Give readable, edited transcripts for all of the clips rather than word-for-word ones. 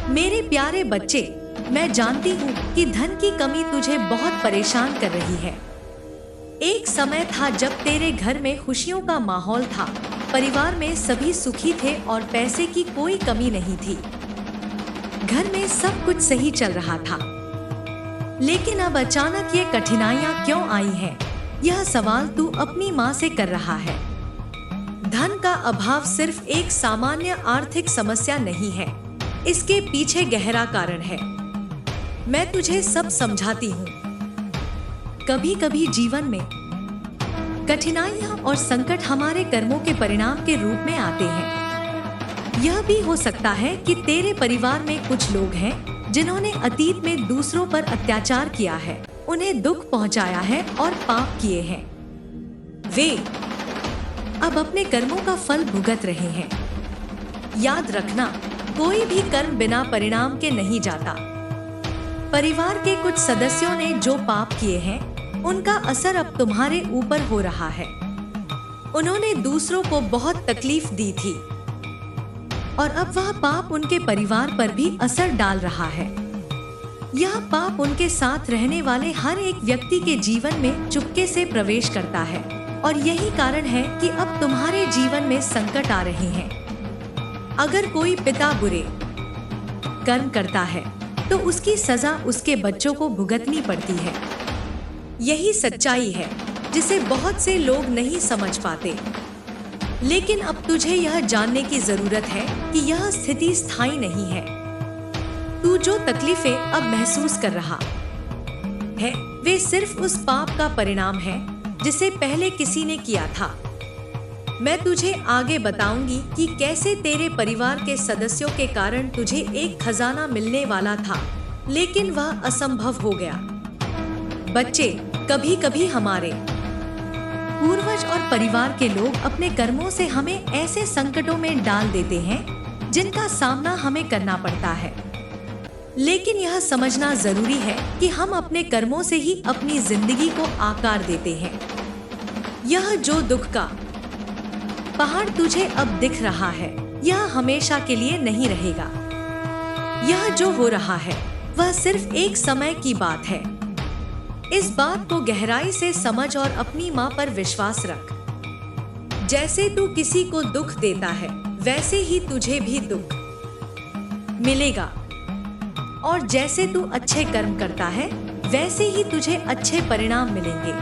मेरे प्यारे बच्चे, मैं जानती हूँ कि धन की कमी तुझे बहुत परेशान कर रही है। एक समय था जब तेरे घर में खुशियों का माहौल था, परिवार में सभी सुखी थे और पैसे की कोई कमी नहीं थी। घर में सब कुछ सही चल रहा था। लेकिन अब अचानक ये कठिनाइयाँ क्यों आई हैं? यह सवाल तू अपनी माँ से कर रहा है। धन का अभाव सिर्फ एक सामान्य आर्थिक समस्या नहीं है, इसके पीछे गहरा कारण है। मैं तुझे सब समझाती हूँ। कभी कभी जीवन में कठिनाइयाँ और संकट हमारे कर्मों के परिणाम के रूप में आते हैं। यह भी हो सकता है कि तेरे परिवार में कुछ लोग हैं जिन्होंने अतीत में दूसरों पर अत्याचार किया है, उन्हें दुख पहुंचाया है और पाप किए हैं। वे अब अपने कर्मों का फल भुगत रहे हैं। याद रखना, कोई भी कर्म बिना परिणाम के नहीं जाता। परिवार के कुछ सदस्यों ने जो पाप किए हैं, उनका असर अब तुम्हारे ऊपर हो रहा है। उन्होंने दूसरों को बहुत तकलीफ दी थी और अब वह पाप उनके परिवार पर भी असर डाल रहा है। यह पाप उनके साथ रहने वाले हर एक व्यक्ति के जीवन में चुपके से प्रवेश करता है और यही कारण है कि अब तुम्हारे जीवन में संकट आ रहे हैं। अगर कोई पिता बुरे कर्म करता है तो उसकी सजा उसके बच्चों को भुगतनी पड़ती है। यही सच्चाई है जिसे बहुत से लोग नहीं समझ पाते। लेकिन अब तुझे यह जानने की जरूरत है कि यह स्थिति स्थायी नहीं है। तू जो तकलीफें अब महसूस कर रहा है, वे सिर्फ उस पाप का परिणाम है जिसे पहले किसी ने किया था। मैं तुझे आगे बताऊंगी कि कैसे तेरे परिवार के सदस्यों के कारण तुझे एक खजाना मिलने वाला था, लेकिन वह असंभव हो गया। बच्चे, कभी कभी हमारे पूर्वज और परिवार के लोग अपने कर्मों से हमें ऐसे संकटों में डाल देते हैं जिनका सामना हमें करना पड़ता है। लेकिन यह समझना जरूरी है कि हम अपने कर्मों से ही अपनी जिंदगी को आकार देते हैं। यह जो दुख का पहाड़ तुझे अब दिख रहा है, यह हमेशा के लिए नहीं रहेगा। यह जो हो रहा है वह सिर्फ एक समय की बात है। इस बात को गहराई से समझ और अपनी माँ पर विश्वास रख। जैसे तू किसी को दुख देता है, वैसे ही तुझे भी दुख मिलेगा। और जैसे तू अच्छे कर्म करता है, वैसे ही तुझे अच्छे परिणाम मिलेंगे।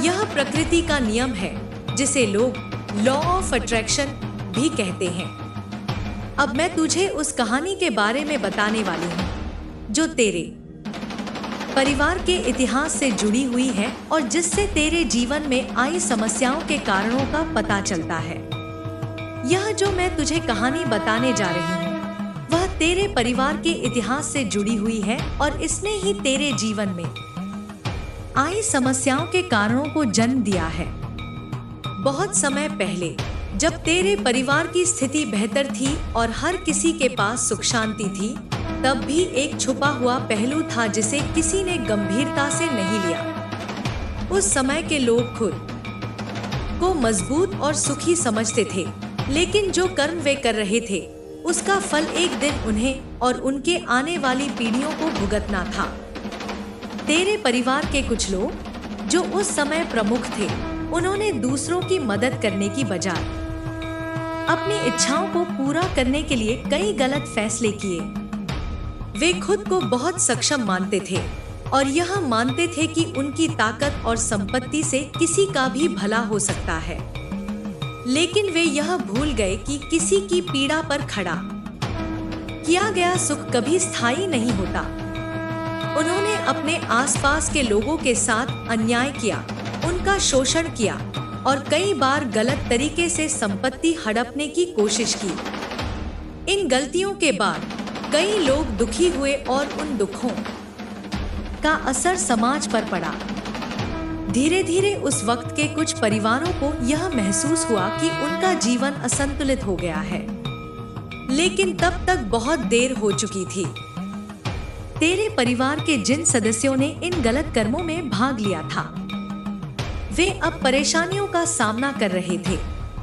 यह प्रकृति का नियम है जिसे लोग लॉ ऑफ अट्रैक्शन भी कहते हैं। अब मैं तुझे उस कहानी के बारे में बताने वाली हूँ जो तेरे परिवार के इतिहास से जुड़ी हुई है और जिससे तेरे जीवन में आई समस्याओं के कारणों का पता चलता है। यह जो मैं तुझे कहानी बताने जा रही हूँ, वह तेरे परिवार के इतिहास से जुड़ी हुई है और इसने ही तेरे जीवन में आई समस्याओं के कारणों को जन्म दिया है। बहुत समय पहले, जब तेरे परिवार की स्थिति बेहतर थी और हर किसी के पास सुख शांति थी, तब भी एक छुपा हुआ पहलू था जिसे किसी ने गंभीरता से नहीं लिया। उस समय के लोग खुद को मजबूत और सुखी समझते थे, लेकिन जो कर्म वे कर रहे थे, उसका फल एक दिन उन्हें और उनके आने वाली पीढ़ियों को भुगतना था। तेरे परिवार के कुछ लोग जो उस समय प्रमुख थे, उन्होंने दूसरों की मदद करने की बजाय अपनी इच्छाओं को पूरा करने के लिए कई गलत फैसले किए। वे खुद को बहुत सक्षम मानते थे और यह मानते थे कि उनकी ताकत और संपत्ति से किसी का भी भला हो सकता है। लेकिन वे यह भूल गए कि किसी की पीड़ा पर खड़ा किया गया सुख कभी स्थायी नहीं होता। उन्होंने अपने आसपास के लोगों के साथ अन्याय किया, उनका शोषण किया और कई बार गलत तरीके से संपत्ति हड़पने की कोशिश की। इन गलतियों के बाद कई लोग दुखी हुए और उन दुखों का असर समाज पर पड़ा। धीरे धीरे उस वक्त के कुछ परिवारों को यह महसूस हुआ कि उनका जीवन असंतुलित हो गया है, लेकिन तब तक बहुत देर हो चुकी थी। तेरे परिवार के जिन सदस्यों ने इन गलत कर्मों में भाग लिया था, वे अब परेशानियों का सामना कर रहे थे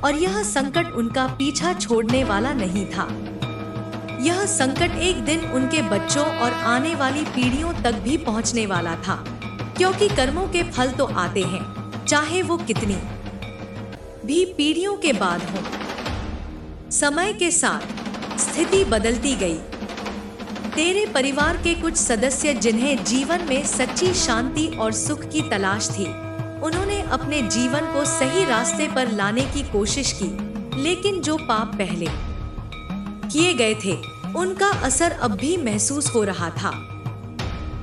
और यह संकट उनका पीछा छोड़ने वाला नहीं था। यह संकट एक दिन उनके बच्चों और आने वाली पीढ़ियों तक भी पहुंचने वाला था, क्योंकि कर्मों के फल तो आते हैं, चाहे वो कितनी भी पीढ़ियों के बाद हो। समय के साथ स्थिति बदलती गई। तेरे परिवार के कुछ सदस्य जिन्हें जीवन में सच्ची शांति और सुख की तलाश थी, उन्होंने अपने जीवन को सही रास्ते पर लाने की कोशिश की, लेकिन जो पाप पहले किए गए थे उनका असर अब भी महसूस हो रहा था।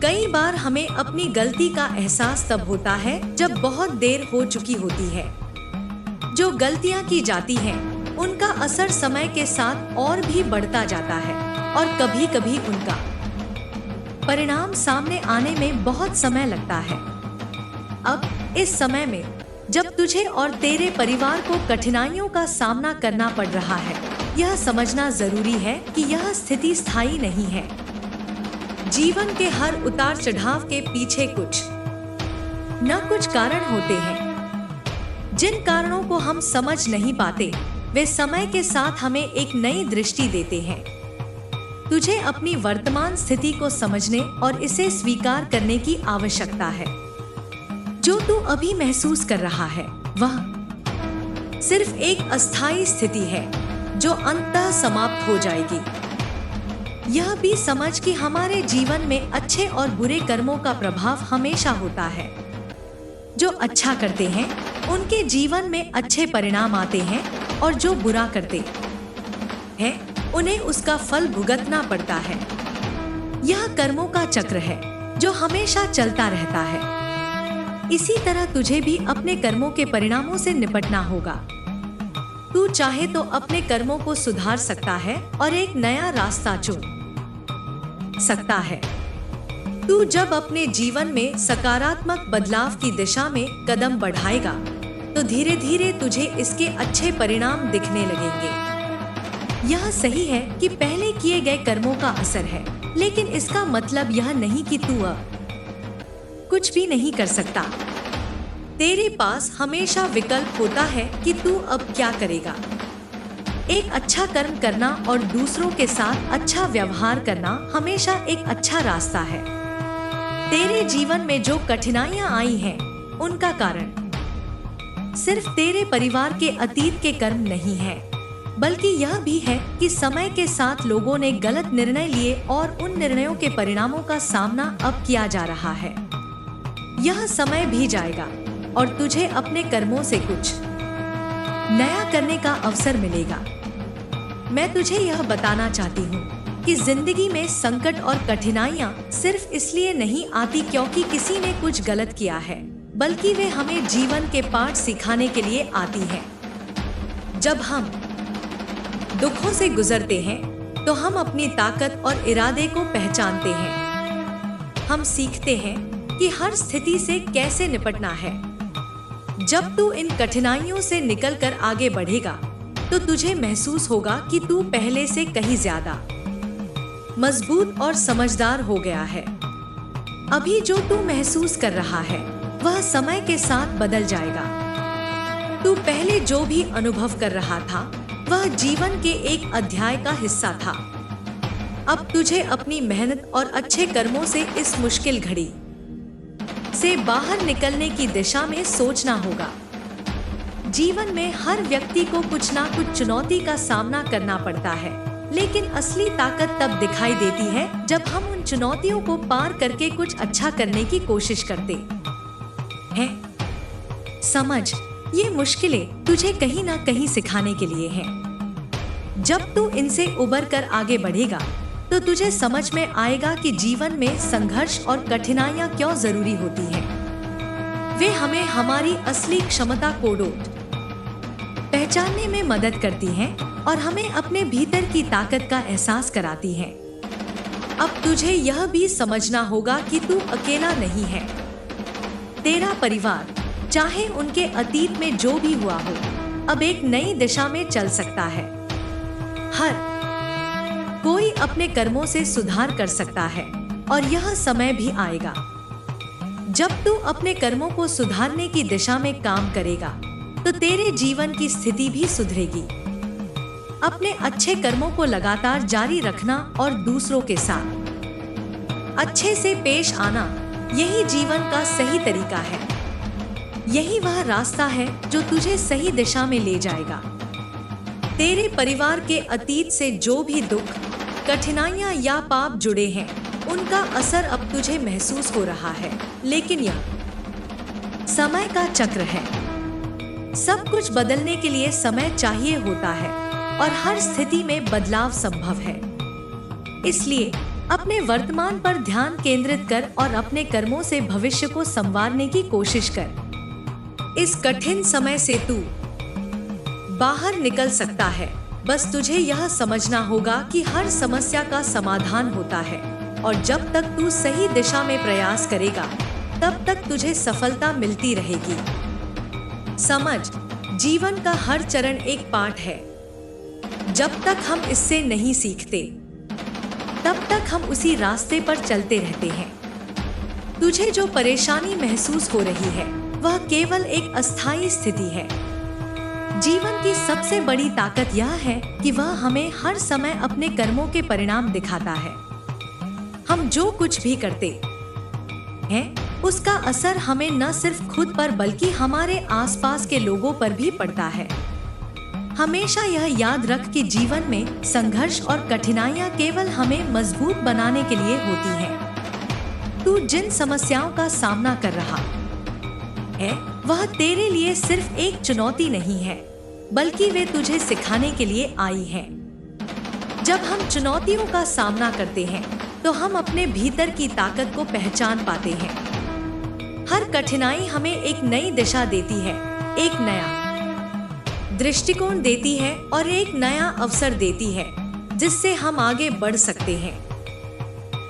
कई बार हमें अपनी गलती का एहसास तब होता है जब बहुत देर हो चुकी होती है। जो गलतियां की जाती हैं, उनका असर समय के साथ और भी बढ़ता जाता है और कभी-कभी उनका परिणाम सामने आने में बहुत समय लगता है। अब इस समय में जब तुझे और तेरे परिवार को कठिनाइयों का सामना करना पड़ रहा है, यह समझना जरूरी है कि यह स्थिति स्थायी नहीं है। जीवन के हर उतार चढ़ाव के पीछे कुछ न कुछ कारण होते हैं। जिन कारणों को हम समझ नहीं पाते, वे समय के साथ हमें एक नई दृष्टि देते हैं। तुझे अपनी वर्तमान स्थिति को समझने और इसे स्वीकार करने की आवश्यकता है। जो तू अभी महसूस कर रहा है, वह सिर्फ एक अस्थायी स्थिति है जो अंततः समाप्त हो जाएगी। यह भी समझ कि हमारे जीवन में अच्छे और बुरे कर्मों का प्रभाव हमेशा होता है। जो अच्छा करते हैं, उनके जीवन में अच्छे परिणाम आते हैं, और जो बुरा करते हैं, उन्हें उसका फल भुगतना पड़ता है। यह कर्मों का चक्र है जो हमेशा चलता रहता है। इसी तरह तुझे भी अपने कर्मों के परिणामों से निपटना होगा। तू चाहे तो अपने कर्मों को सुधार सकता है और एक नया रास्ता चुन सकता है। तू जब अपने जीवन में सकारात्मक बदलाव की दिशा में कदम बढ़ाएगा, तो धीरे धीरे तुझे इसके अच्छे परिणाम दिखने लगेंगे। यह सही है कि पहले किए गए कर्मों का असर है, लेकिन इसका मतलब यह नहीं कि तू अब कुछ भी नहीं कर सकता। तेरे पास हमेशा विकल्प होता है कि तू अब क्या करेगा। एक अच्छा कर्म करना और दूसरों के साथ अच्छा व्यवहार करना हमेशा एक अच्छा रास्ता है। तेरे जीवन में जो कठिनाइयां आई हैं, उनका कारण सिर्फ तेरे परिवार के अतीत के कर्म नहीं है, बल्कि यह भी है कि समय के साथ लोगों ने गलत निर्णय लिए और उन निर्णयों के परिणामों का सामना अब किया जा रहा है। यह समय भी जाएगा और तुझे अपने कर्मों से कुछ नया करने का अवसर मिलेगा। मैं तुझे यह बताना चाहती हूँ कि जिंदगी में संकट और कठिनाइयाँ सिर्फ इसलिए नहीं आती क्योंकि किसी ने कुछ गलत किया है, बल्कि वे हमें जीवन के पाठ सिखाने के लिए आती हैं। जब हम दुखों से गुजरते हैं, तो हम अपनी ताकत और इरादे को पहचानते हैं। हम सीखते हैं कि हर स्थिति से कैसे निपटना है। जब तू इन कठिनाइयों से निकलकर आगे बढ़ेगा, तो तुझे महसूस होगा कि तू पहले से कहीं ज्यादा मजबूत और समझदार हो गया है। अभी जो तू महसूस कर रहा है, वह समय के साथ बदल जाएगा। तू पहले जो भी अनुभव कर रहा था, वह जीवन के एक अध्याय का हिस्सा था। अब तुझे अपनी मेहनत और अच्छे कर्मों से इस मुश्किल घड़ी से बाहर निकलने की दिशा में सोचना होगा। जीवन में हर व्यक्ति को कुछ ना कुछ चुनौती का सामना करना पड़ता है, लेकिन असली ताकत तब दिखाई देती है जब हम उन चुनौतियों को पार करके कुछ अच्छा करने की कोशिश करते हैं। समझ, ये मुश्किलें तुझे कहीं ना कहीं सिखाने के लिए हैं। जब तू इनसे उबर कर आगे बढ़ेगा, तो तुझे समझ में आएगा कि जीवन में संघर्ष और कठिनाइयां क्यों जरूरी होती हैं। वे हमें हमारी असली क्षमता को पहचानने में मदद करती हैं और हमें अपने भीतर की ताकत का एहसास कराती हैं। अब तुझे यह भी समझना होगा कि तू अकेला नहीं है। तेरा परिवार, चाहे उनके अतीत में जो भी हुआ हो, अब एक नई दिशा में चल सकता है। हर कोई अपने कर्मों से सुधार कर सकता है और यह समय भी आएगा जब तू अपने कर्मों को सुधारने की दिशा में काम करेगा, तो तेरे जीवन की स्थिति भी सुधरेगी। अपने अच्छे कर्मों को लगातार जारी रखना और दूसरों के साथ अच्छे से पेश आना, यही जीवन का सही तरीका है। यही वह रास्ता है जो तुझे सही दिशा में ले जाएगा। तेरे परिवार के अतीत से जो भी दुख, कठिनाइयां या पाप जुड़े हैं, उनका असर अब तुझे महसूस हो रहा है, लेकिन यह समय का चक्र है। सब कुछ बदलने के लिए समय चाहिए होता है और हर स्थिति में बदलाव संभव है। इसलिए अपने वर्तमान पर ध्यान केंद्रित कर और अपने कर्मों से भविष्य को संवारने की कोशिश कर। इस कठिन समय से तू बाहर निकल सकता है। बस तुझे यह समझना होगा कि हर समस्या का समाधान होता है और जब तक तू सही दिशा में प्रयास करेगा, तब तक तुझे सफलता मिलती रहेगी। समझ, जीवन का हर चरण एक पाठ है। जब तक हम इससे नहीं सीखते, तब तक हम उसी रास्ते पर चलते रहते हैं। तुझे जो परेशानी महसूस हो रही है, वह केवल एक अस्थायी स्थिति है। जीवन की सबसे बड़ी ताकत यह है कि वह हमें हर समय अपने कर्मों के परिणाम दिखाता है। हम जो कुछ भी करते हैं, उसका असर हमें न सिर्फ खुद पर बल्कि हमारे आसपास के लोगों पर भी पड़ता है। हमेशा यह याद रख कि जीवन में संघर्ष और कठिनाइयां केवल हमें मजबूत बनाने के लिए होती हैं। तू जिन समस्याओं का सामना कर रहा है, वह तेरे लिए सिर्फ एक चुनौती नहीं है, बल्कि वे तुझे सिखाने के लिए आई हैं। जब हम चुनौतियों का सामना करते हैं, तो हम अपने भीतर की ताकत को पहचान पाते हैं। हर कठिनाई हमें एक नई दिशा देती है, एक नया दृष्टिकोण देती है और एक नया अवसर देती है, जिससे हम आगे बढ़ सकते हैं।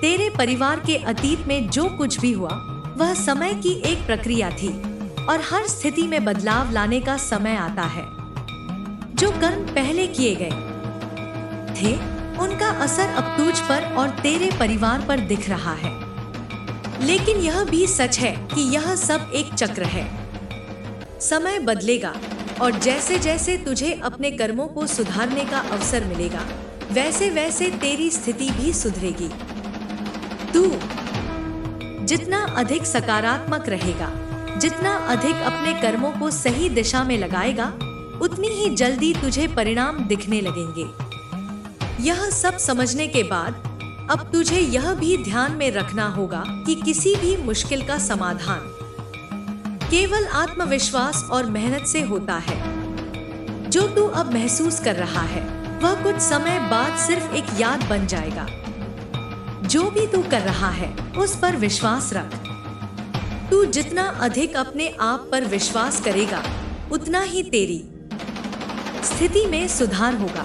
तेरे परिवार के अतीत में जो कुछ भी हुआ, वह समय की एक प्रक्रिया थी और हर स्थिति में बदलाव लाने का समय आता है। जो कर्म पहले किए गए थे, उनका असर अब तुझ पर और तेरे परिवार पर दिख रहा है। लेकिन यह भी सच है कि यह सब एक चक्र है। समय बदलेगा और जैसे जैसे तुझे अपने कर्मों को सुधारने का अवसर मिलेगा, वैसे वैसे तेरी स्थिति भी सुधरेगी। तू जितना अधिक सकारात्मक रहेगा, जितना अधिक अपने कर्मों को सही दिशा में लगाएगा, उतनी ही जल्दी तुझे परिणाम दिखने लगेंगे। यह सब समझने के बाद अब तुझे यह भी ध्यान में रखना होगा कि किसी भी मुश्किल का समाधान केवल आत्मविश्वास और मेहनत से होता है। जो तू अब महसूस कर रहा है, वह कुछ समय बाद सिर्फ एक याद बन जाएगा। जो भी तू कर रहा है, उस पर विश्वास रख। तू जितना अधिक अपने आप पर विश्वास करेगा, उतना ही तेरी स्थिति में सुधार होगा।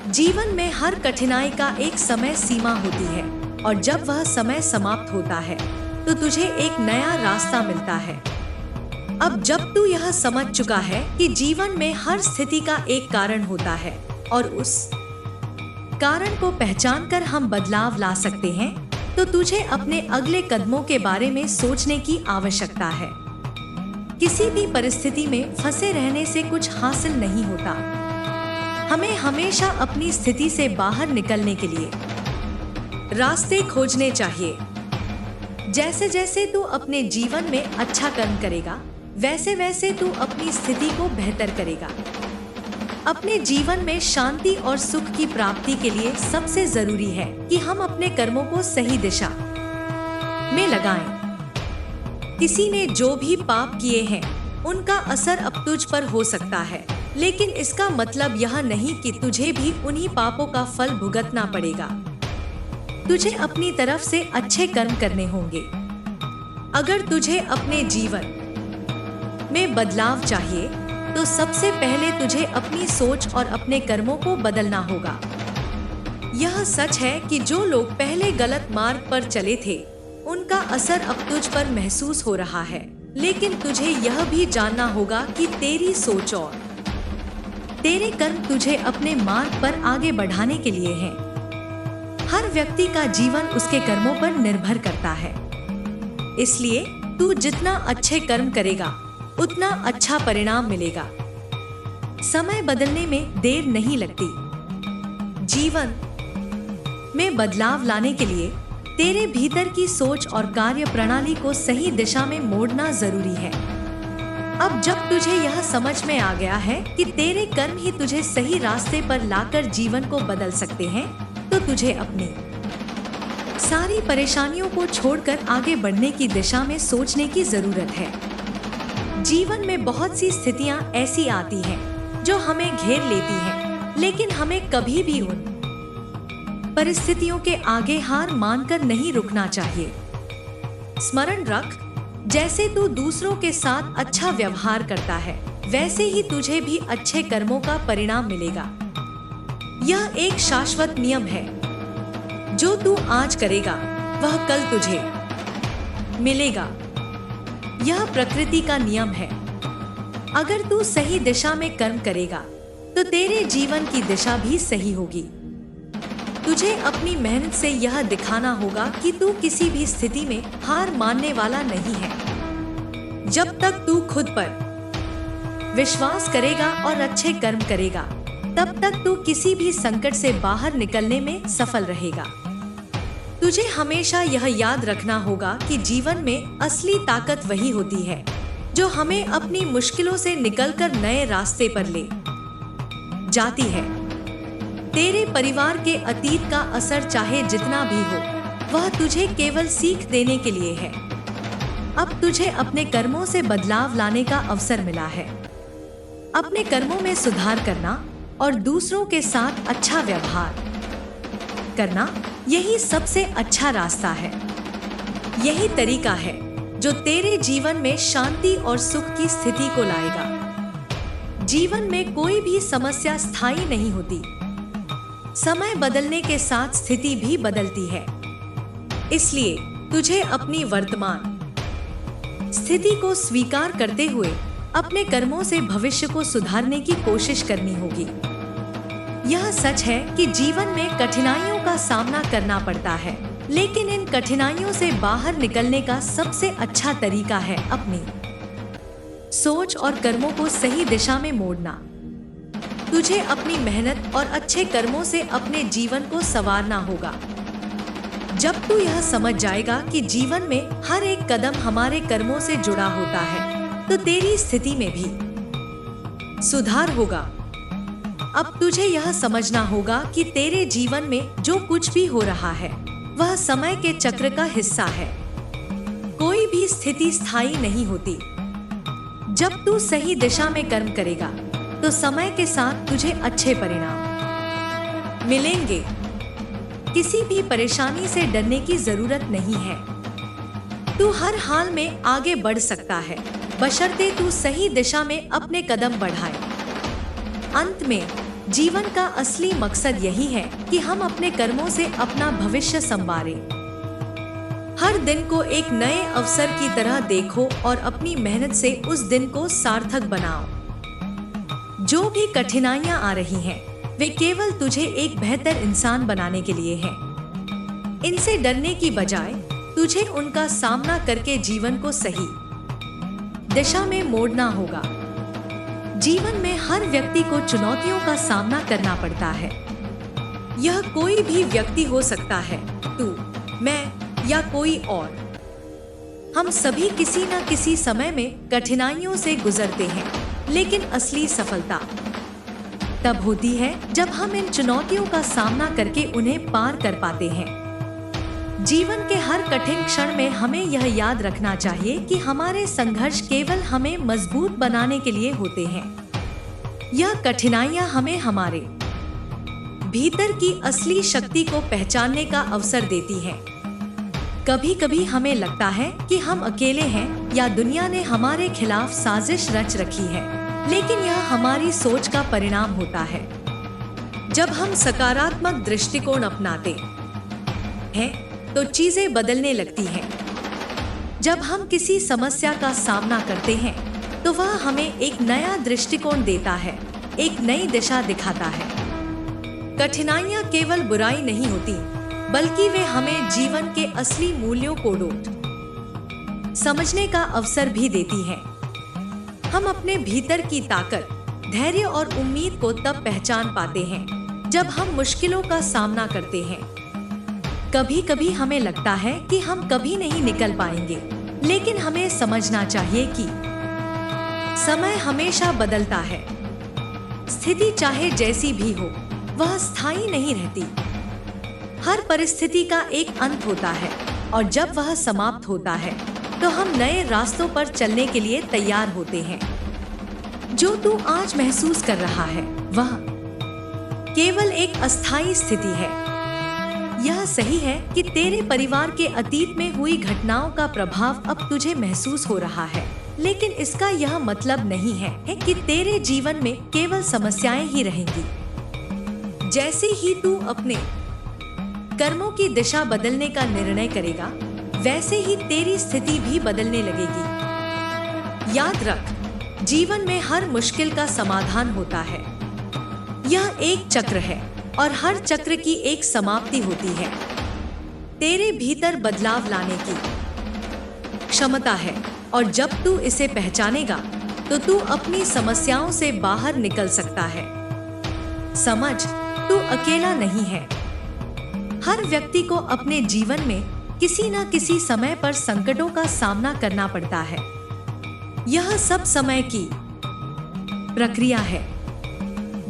जीवन में हर कठिनाई का एक समय सीमा होती है और जब वह समय समाप्त होता है, तो तुझे एक नया रास्ता मिलता है। अब जब तू यह समझ चुका है कि जीवन में हर स्थिति का एक कारण होता है और उस कारण को पहचानकर हम बदलाव ला सकते हैं, तो तुझे अपने अगले कदमों के बारे में सोचने की आवश्यकता है। किसी भी परिस्थिति में फंसे रहने से कुछ हासिल नहीं होता। हमें हमेशा अपनी स्थिति से बाहर निकलने के लिए रास्ते खोजने चाहिए। जैसे जैसे तू अपने जीवन में अच्छा कर्म करेगा, वैसे वैसे तू अपनी स्थिति को बेहतर करेगा। अपने जीवन में शांति और सुख की प्राप्ति के लिए सबसे जरूरी है कि हम अपने कर्मों को सही दिशा में लगाएं। किसी ने जो भी पाप किए हैं, उनका असर अब तुझ पर हो सकता है, लेकिन इसका मतलब यह नहीं कि तुझे भी उन्हीं पापों का फल भुगतना पड़ेगा। तुझे अपनी तरफ से अच्छे कर्म करने होंगे। अगर तुझे अपने जीवन में बदलाव चाहिए, तो सबसे पहले तुझे अपनी सोच और अपने कर्मों को बदलना होगा। यह सच है कि जो लोग पहले गलत मार्ग पर चले थे, उनका असर अब तुझ पर महसूस हो रहा है, लेकिन तुझे यह भी जानना होगा कि तेरी सोच और तेरे कर्म तुझे अपने मार्ग पर आगे बढ़ाने के लिए हैं। हर व्यक्ति का जीवन उसके कर्मों पर निर्भर करता है। इसलिए तू जितना अच्छे कर्म करेगा, उतना अच्छा परिणाम मिलेगा। समय बदलने में देर नहीं लगती। जीवन में बदलाव लाने के लिए तेरे भीतर की सोच और कार्य प्रणाली को सही दिशा में मोड़ना जरूरी है। अब जब तुझे यह समझ में आ गया है कि तेरे कर्म ही तुझे सही रास्ते पर लाकर जीवन को बदल सकते हैं, तो तुझे अपनी सारी परेशानियों को छोड़कर आगे बढ़ने की दिशा में सोचने की जरूरत है। जीवन में बहुत सी स्थितियां ऐसी आती हैं जो हमें घेर लेती हैं, लेकिन हमें कभी भी उन परिस्थितियों के आगे हार मानकर नहीं रुकना चाहिए। स्मरण रख, जैसे तू दूसरों के साथ अच्छा व्यवहार करता है, वैसे ही तुझे भी अच्छे कर्मों का परिणाम मिलेगा। यह एक शाश्वत नियम है। जो तू आज करेगा वह कल तुझे मिलेगा। यह प्रकृति का नियम है। अगर तू सही दिशा में कर्म करेगा तो तेरे जीवन की दिशा भी सही होगी। तुझे अपनी मेहनत से यह दिखाना होगा कि तू किसी भी स्थिति में हार मानने वाला नहीं है। जब तक तू खुद पर विश्वास करेगा और अच्छे कर्म करेगा, तब तक तू किसी भी संकट से बाहर निकलने में सफल रहेगा। तुझे हमेशा यह याद रखना होगा कि जीवन में असली ताकत वही होती है जो हमें अपनी मुश्किलों से निकलकर नए रास्ते पर ले जाती है। तेरे परिवार के अतीत का असर चाहे जितना भी हो, वह तुझे केवल सीख देने के लिए है। अब तुझे अपने कर्मों से बदलाव लाने का अवसर मिला है। अपने कर्मों में सुधार करना और दूसरों के साथ अच्छा व्यवहार करना, यही सबसे अच्छा रास्ता है। यही तरीका है जो तेरे जीवन में शांति और सुख की स्थिति को लाएगा। जीवन में कोई भी समस्या स्थायी नहीं होती। समय बदलने के साथ स्थिति भी बदलती है। इसलिए तुझे अपनी वर्तमान स्थिति को स्वीकार करते हुए अपने कर्मों से भविष्य को सुधारने की कोशिश करनी होगी। यह सच है कि जीवन में कठिनाइयों का सामना करना पड़ता है, लेकिन इन कठिनाइयों से बाहर निकलने का सबसे अच्छा तरीका है अपनी सोच और कर्मों को सही दिशा में मोड़ना। तुझे अपनी मेहनत और अच्छे कर्मों से अपने जीवन को संवारना होगा। जब तू यह समझ जाएगा कि जीवन में हर एक कदम हमारे कर्मों से जुड़ा होता है, तो तेरी स्थिति में भी सुधार होगा। अब तुझे यह समझना होगा कि तेरे जीवन में जो कुछ भी हो रहा है वह समय के चक्र का हिस्सा है। कोई भी स्थिति स्थायी नहीं होती। जब तू सही दिशा में कर्म करेगा तो समय के साथ तुझे अच्छे परिणाम मिलेंगे। किसी भी परेशानी से डरने की जरूरत नहीं है। तू हर हाल में आगे बढ़ सकता है, बशर्ते तू सही दिशा में अपने कदम बढ़ाए। अंत में जीवन का असली मकसद यही है कि हम अपने कर्मों से अपना भविष्य संवारें। हर दिन को एक नए अवसर की तरह देखो और अपनी मेहनत से उस दिन को सार्थक बनाओ। जो भी कठिनाइयां आ रही हैं, वे केवल तुझे एक बेहतर इंसान बनाने के लिए हैं। इनसे डरने की बजाय तुझे उनका सामना करके जीवन को सही दिशा में मोड़ना होगा। जीवन में हर व्यक्ति को चुनौतियों का सामना करना पड़ता है। यह कोई भी व्यक्ति हो सकता है, तू, मैं या कोई और। हम सभी किसी न किसी समय में कठिनाइयों से गुजरते हैं, लेकिन असली सफलता तब होती है जब हम इन चुनौतियों का सामना करके उन्हें पार कर पाते हैं। जीवन के हर कठिन क्षण में हमें यह याद रखना चाहिए कि हमारे संघर्ष केवल हमें मजबूत बनाने के लिए होते हैं। यह कठिनाइयां हमें हमारे भीतर की असली शक्ति को पहचानने का अवसर देती हैं। कभी कभी हमें लगता है कि हम अकेले हैं या दुनिया ने हमारे खिलाफ साजिश रच रखी है, लेकिन यह हमारी सोच का परिणाम होता है। जब हम सकारात्मक दृष्टिकोण अपनाते हैं तो चीजें बदलने लगती हैं। जब हम किसी समस्या का सामना करते हैं तो वह हमें एक नया दृष्टिकोण देता है, एक नई दिशा दिखाता है। कठिनाइयां केवल बुराई नहीं होती, बल्कि वे हमें जीवन के असली मूल्यों को समझने का अवसर भी देती हैं। हम अपने भीतर की ताकत, धैर्य और उम्मीद को तब पहचान पाते हैं जब हम मुश्किलों का सामना करते हैं। कभी कभी हमें लगता है कि हम कभी नहीं निकल पाएंगे, लेकिन हमें समझना चाहिए कि समय हमेशा बदलता है। स्थिति चाहे जैसी भी हो, वह स्थायी नहीं रहती। हर परिस्थिति का एक अंत होता है और जब वह समाप्त होता है तो हम नए रास्तों पर चलने के लिए तैयार होते हैं। जो तू आज महसूस कर रहा है वह केवल एक अस्थायी स्थिति है। यह सही है कि तेरे परिवार के अतीत में हुई घटनाओं का प्रभाव अब तुझे महसूस हो रहा है, लेकिन इसका यह मतलब नहीं है कि तेरे जीवन में केवल समस्याएं ही रहेंगी। जैसे ही तू अपने कर्मों की दिशा बदलने का निर्णय करेगा, वैसे ही तेरी स्थिति भी बदलने लगेगी। याद रख, जीवन में हर मुश्किल का समाधान होता है। यह एक चक्र है और हर चक्र की एक समाप्ति होती है। तेरे भीतर बदलाव लाने की क्षमता है और जब तू इसे पहचानेगा तो तू अपनी समस्याओं से बाहर निकल सकता है। समझ, तू अकेला नहीं है। हर व्यक्ति को अपने जीवन में किसी न किसी समय पर संकटों का सामना करना पड़ता है। यह सब समय की प्रक्रिया है।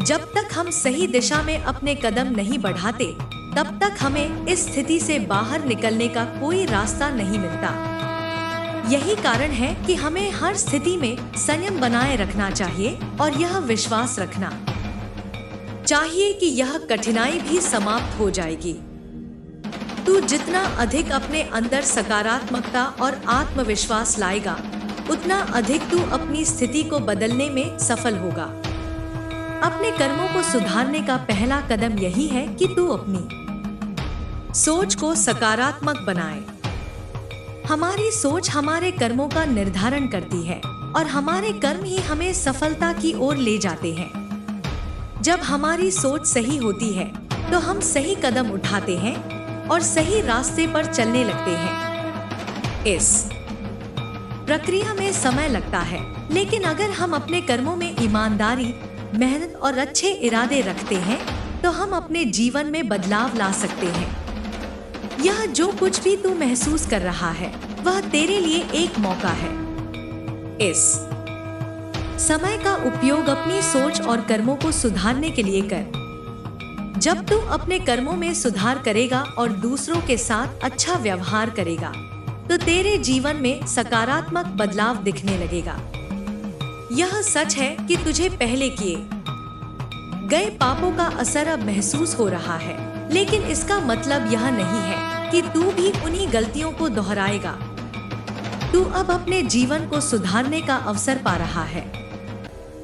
जब तक हम सही दिशा में अपने कदम नहीं बढ़ाते, तब तक हमें इस स्थिति से बाहर निकलने का कोई रास्ता नहीं मिलता। यही कारण है कि हमें हर स्थिति में संयम बनाए रखना चाहिए और यह विश्वास रखना चाहिए कि यह कठिनाई भी समाप्त हो जाएगी। तू जितना अधिक अपने अंदर सकारात्मकता और आत्मविश्वास लाएगा, उतना अधिक तू अपनी स्थिति को बदलने में सफल होगा। अपने कर्मों को सुधारने का पहला कदम यही है कि तू अपनी सोच को सकारात्मक बनाए। हमारी सोच हमारे कर्मों का निर्धारण करती है और हमारे कर्म ही हमें सफलता की ओर ले जाते हैं। जब हमारी सोच सही होती है तो हम सही कदम उठाते हैं और सही रास्ते पर चलने लगते हैं। इस प्रक्रिया में समय लगता है, लेकिन अगर हम अपने कर्मों में ईमानदारी, मेहनत और अच्छे इरादे रखते हैं तो हम अपने जीवन में बदलाव ला सकते हैं। यह जो कुछ भी तू महसूस कर रहा है वह तेरे लिए एक मौका है। इस समय का उपयोग अपनी सोच और कर्मों को सुधारने के लिए कर। जब तू अपने कर्मों में सुधार करेगा और दूसरों के साथ अच्छा व्यवहार करेगा तो तेरे जीवन में सकारात्मक बदलाव दिखने लगेगा। यह सच है कि तुझे पहले किए गए पापों का असर अब महसूस हो रहा है, लेकिन इसका मतलब यह नहीं है कि तू भी उन्हीं गलतियों को दोहराएगा। तू अब अपने जीवन को सुधारने का अवसर पा रहा है।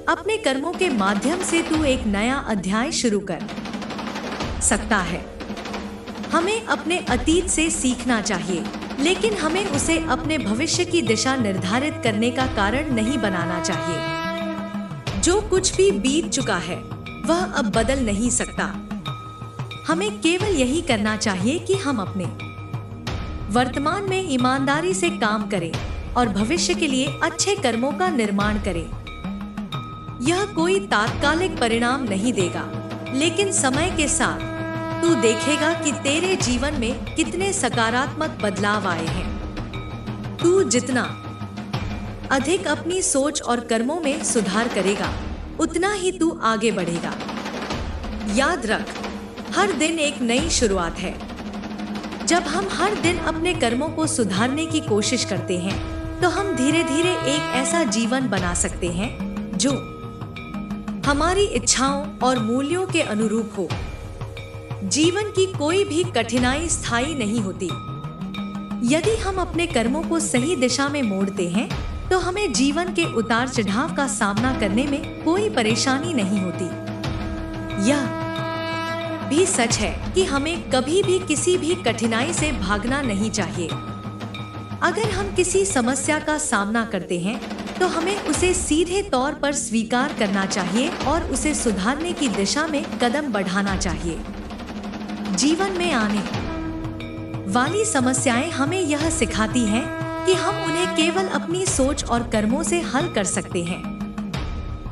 अपने कर्मों के माध्यम से तू एक नया अध्याय शुरू कर सकता है। हमें अपने अतीत से सीखना चाहिए, लेकिन हमें उसे अपने भविष्य की दिशा निर्धारित करने का कारण नहीं बनाना चाहिए। जो कुछ भी बीत चुका है वह अब बदल नहीं सकता। हमें केवल यही करना चाहिए कि हम अपने वर्तमान में ईमानदारी से काम करें और भविष्य के लिए अच्छे कर्मों का निर्माण करें। यह कोई तात्कालिक परिणाम नहीं देगा, लेकिन समय के साथ तू देखेगा कि तेरे जीवन में कितने सकारात्मक बदलाव आए हैं। तू जितना अधिक अपनी सोच और कर्मों में सुधार करेगा, उतना ही तू आगे बढ़ेगा। याद रख, हर दिन एक नई शुरुआत है। जब हम हर दिन अपने कर्मों को सुधारने की कोशिश करते हैं, तो हम धीरे धीरे एक ऐसा जीवन बना सकते हैं जो हमारी इच्छाओं और मूल्यों के अनुरूप हो। जीवन की कोई भी कठिनाई स्थायी नहीं होती। यदि हम अपने कर्मों को सही दिशा में मोड़ते हैं, तो हमें जीवन के उतार चढ़ाव का सामना करने में कोई परेशानी नहीं होती। यह भी सच है कि हमें कभी भी किसी भी कठिनाई से भागना नहीं चाहिए। अगर हम किसी समस्या का सामना करते हैं, तो हमें उसे सीधे तौर पर स्वीकार करना चाहिए और उसे सुधारने की दिशा में कदम बढ़ाना चाहिए। जीवन में आने वाली समस्याएं हमें यह सिखाती हैं कि हम उन्हें केवल अपनी सोच और कर्मों से हल कर सकते हैं।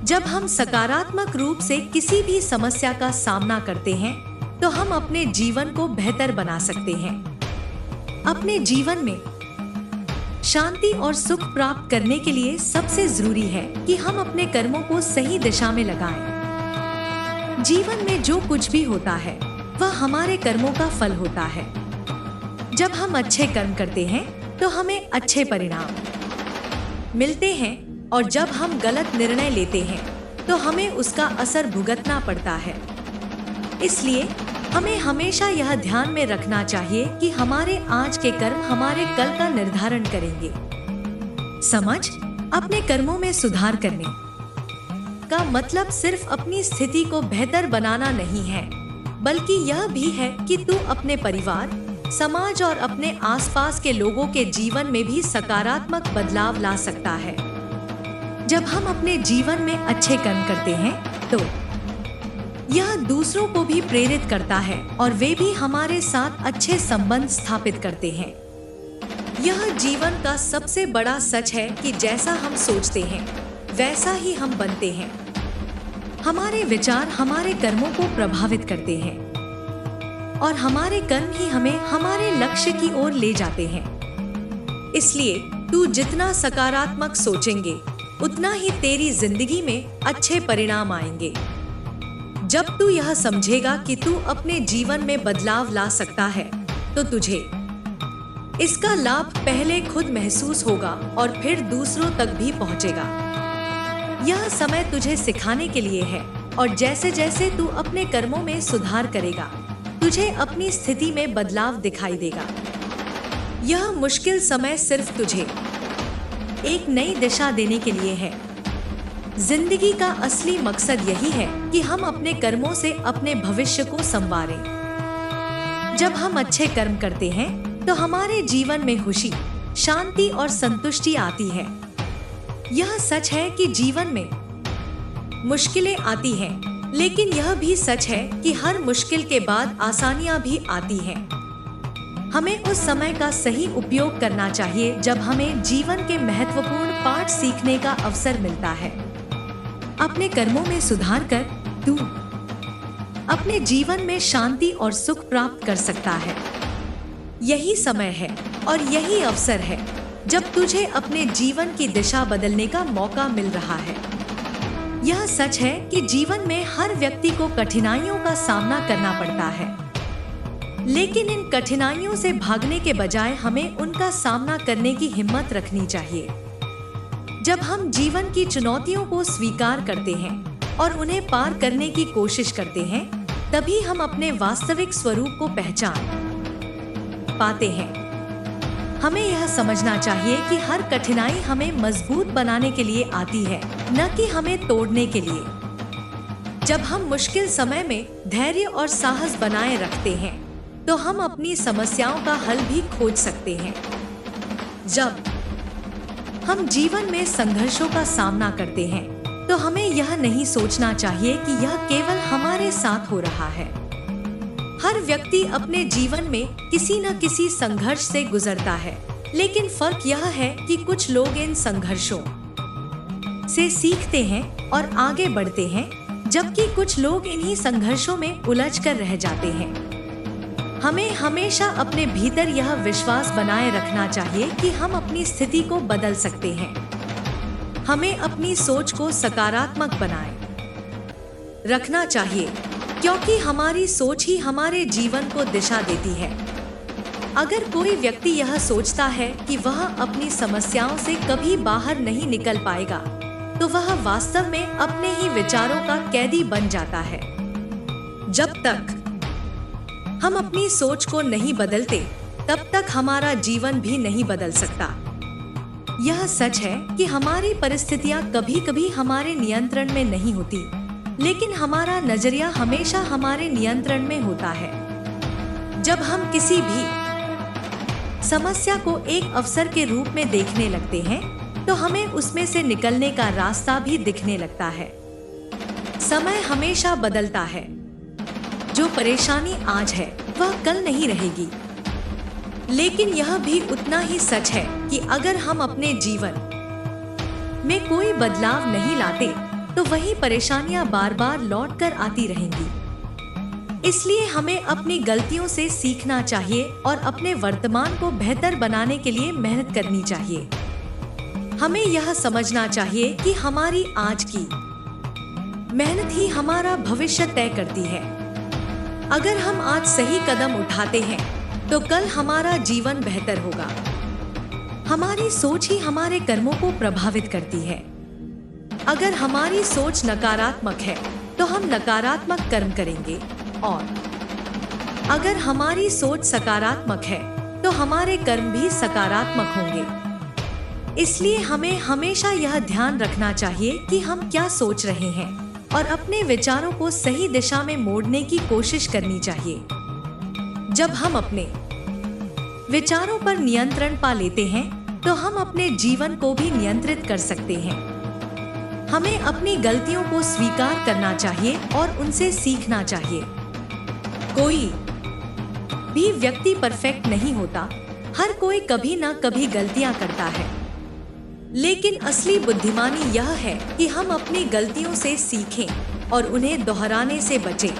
जब हम सकारात्मक रूप से किसी भी समस्या का सामना करते हैं तो हम अपने जीवन को बेहतर बना सकते हैं। अपने जीवन में शांति और सुख प्राप्त करने के लिए सबसे जरूरी है कि हम अपने कर्मों को सही दिशा में लगाएं। जीवन में जो कुछ भी होता है वह हमारे कर्मों का फल होता है। जब हम अच्छे कर्म करते हैं तो हमें अच्छे परिणाम मिलते हैं और जब हम गलत निर्णय लेते हैं तो हमें उसका असर भुगतना पड़ता है। इसलिए हमें हमेशा यह ध्यान में रखना चाहिए कि हमारे आज के कर्म हमारे कल का निर्धारण करेंगे। समझ, अपने कर्मों में सुधार करने का मतलब सिर्फ अपनी स्थिति को बेहतर बनाना नहीं है, बल्कि यह भी है कि तू अपने परिवार, समाज और अपने आसपास के लोगों के जीवन में भी सकारात्मक बदलाव ला सकता है। जब हम अपने जीवन में अच्छे कर्म करते हैं तो यह दूसरों को भी प्रेरित करता है और वे भी हमारे साथ अच्छे संबंध स्थापित करते हैं। यह जीवन का सबसे बड़ा सच है कि जैसा हम सोचते हैं वैसा ही हम बनते हैं। हमारे विचार हमारे कर्मों को प्रभावित करते हैं और हमारे कर्म ही हमें हमारे लक्ष्य की ओर ले जाते हैं। इसलिए तू जितना सकारात्मक सोचेंगे उतना ही तेरी जिंदगी में अच्छे परिणाम आएंगे। जब तू यह समझेगा कि तू अपने जीवन में बदलाव ला सकता है तो तुझे इसका लाभ पहले खुद महसूस होगा और फिर दूसरों तक भी पहुंचेगा। यह समय तुझे सिखाने के लिए है और जैसे जैसे तू अपने कर्मों में सुधार करेगा तुझे अपनी स्थिति में बदलाव दिखाई देगा। यह मुश्किल समय सिर्फ तुझे एक नई दिशा देने के लिए है। जिंदगी का असली मकसद यही है कि हम अपने कर्मों से अपने भविष्य को संवारें। जब हम अच्छे कर्म करते हैं तो हमारे जीवन में खुशी, शांति और संतुष्टि आती है। यह सच है कि जीवन में मुश्किलें आती हैं, लेकिन यह भी सच है कि हर मुश्किल के बाद आसानियां भी आती हैं। हमें उस समय का सही उपयोग करना चाहिए जब हमें जीवन के महत्वपूर्ण पाठ सीखने का अवसर मिलता है। अपने कर्मों में सुधार कर तू अपने जीवन में शांति और सुख प्राप्त कर सकता है। यही समय है और यही अवसर है जब तुझे अपने जीवन की दिशा बदलने का मौका मिल रहा है। यह सच है कि जीवन में हर व्यक्ति को कठिनाइयों का सामना करना पड़ता है, लेकिन इन कठिनाइयों से भागने के बजाय हमें उनका सामना करने की हिम्मत रखनी चाहिए। जब हम जीवन की चुनौतियों को स्वीकार करते हैं और उन्हें पार करने की कोशिश करते हैं, तभी हम अपने वास्तविक स्वरूप को पहचान पाते हैं। हमें यह समझना चाहिए कि हर कठिनाई हमें मजबूत बनाने के लिए आती है, न कि हमें तोड़ने के लिए। जब हम मुश्किल समय में धैर्य और साहस बनाए रखते हैं, तो हम अपनी समस्याओं का हल भी खोज सकते हैं। जब हम जीवन में संघर्षों का सामना करते हैं तो हमें यह नहीं सोचना चाहिए कि यह केवल हमारे साथ हो रहा है। हर व्यक्ति अपने जीवन में किसी न किसी संघर्ष से गुजरता है, लेकिन फर्क यह है कि कुछ लोग इन संघर्षों से सीखते हैं और आगे बढ़ते हैं, जबकि कुछ लोग इन्हीं संघर्षों में उलझ कर रह जाते हैं। हमें हमेशा अपने भीतर यह विश्वास बनाए रखना चाहिए कि हम अपनी स्थिति को बदल सकते हैं। हमें अपनी सोच को सकारात्मक बनाए रखना चाहिए, क्योंकि हमारी सोच ही हमारे जीवन को दिशा देती है। अगर कोई व्यक्ति यह सोचता है कि वह अपनी समस्याओं से कभी बाहर नहीं निकल पाएगा, तो वह वास्तव में अपने ही विचारों का कैदी बन जाता है। जब तक हम अपनी सोच को नहीं बदलते, तब तक हमारा जीवन भी नहीं बदल सकता। यह सच है कि हमारी परिस्थितियां कभी कभी हमारे नियंत्रण में नहीं होती, लेकिन हमारा नजरिया हमेशा हमारे नियंत्रण में होता है। जब हम किसी भी समस्या को एक अवसर के रूप में देखने लगते हैं, तो हमें उसमें से निकलने का रास्ता भी दिखने लगता है। समय हमेशा बदलता है। जो परेशानी आज है वह कल नहीं रहेगी, लेकिन यह भी उतना ही सच है कि अगर हम अपने जीवन में कोई बदलाव नहीं लाते, तो वही परेशानियां बार बार लौट कर आती रहेंगी। इसलिए हमें अपनी गलतियों से सीखना चाहिए और अपने वर्तमान को बेहतर बनाने के लिए मेहनत करनी चाहिए। हमें यह समझना चाहिए कि हमारी आज की मेहनत ही हमारा भविष्य तय करती है। अगर हम आज सही कदम उठाते हैं तो कल हमारा जीवन बेहतर होगा। हमारी सोच ही हमारे कर्मों को प्रभावित करती है। अगर हमारी सोच नकारात्मक है तो हम नकारात्मक कर्म करेंगे, और अगर हमारी सोच सकारात्मक है तो हमारे कर्म भी सकारात्मक होंगे। इसलिए हमें हमेशा यह ध्यान रखना चाहिए कि हम क्या सोच रहे हैं और अपने विचारों को सही दिशा में मोड़ने की कोशिश करनी चाहिए। जब हम अपने विचारों पर नियंत्रण पा लेते हैं तो हम अपने जीवन को भी नियंत्रित कर सकते हैं। हमें अपनी गलतियों को स्वीकार करना चाहिए और उनसे सीखना चाहिए। कोई भी व्यक्ति परफेक्ट नहीं होता, हर कोई कभी ना कभी गलतियां करता है। लेकिन असली बुद्धिमानी यह है कि हम अपनी गलतियों से सीखें और उन्हें दोहराने से बचें।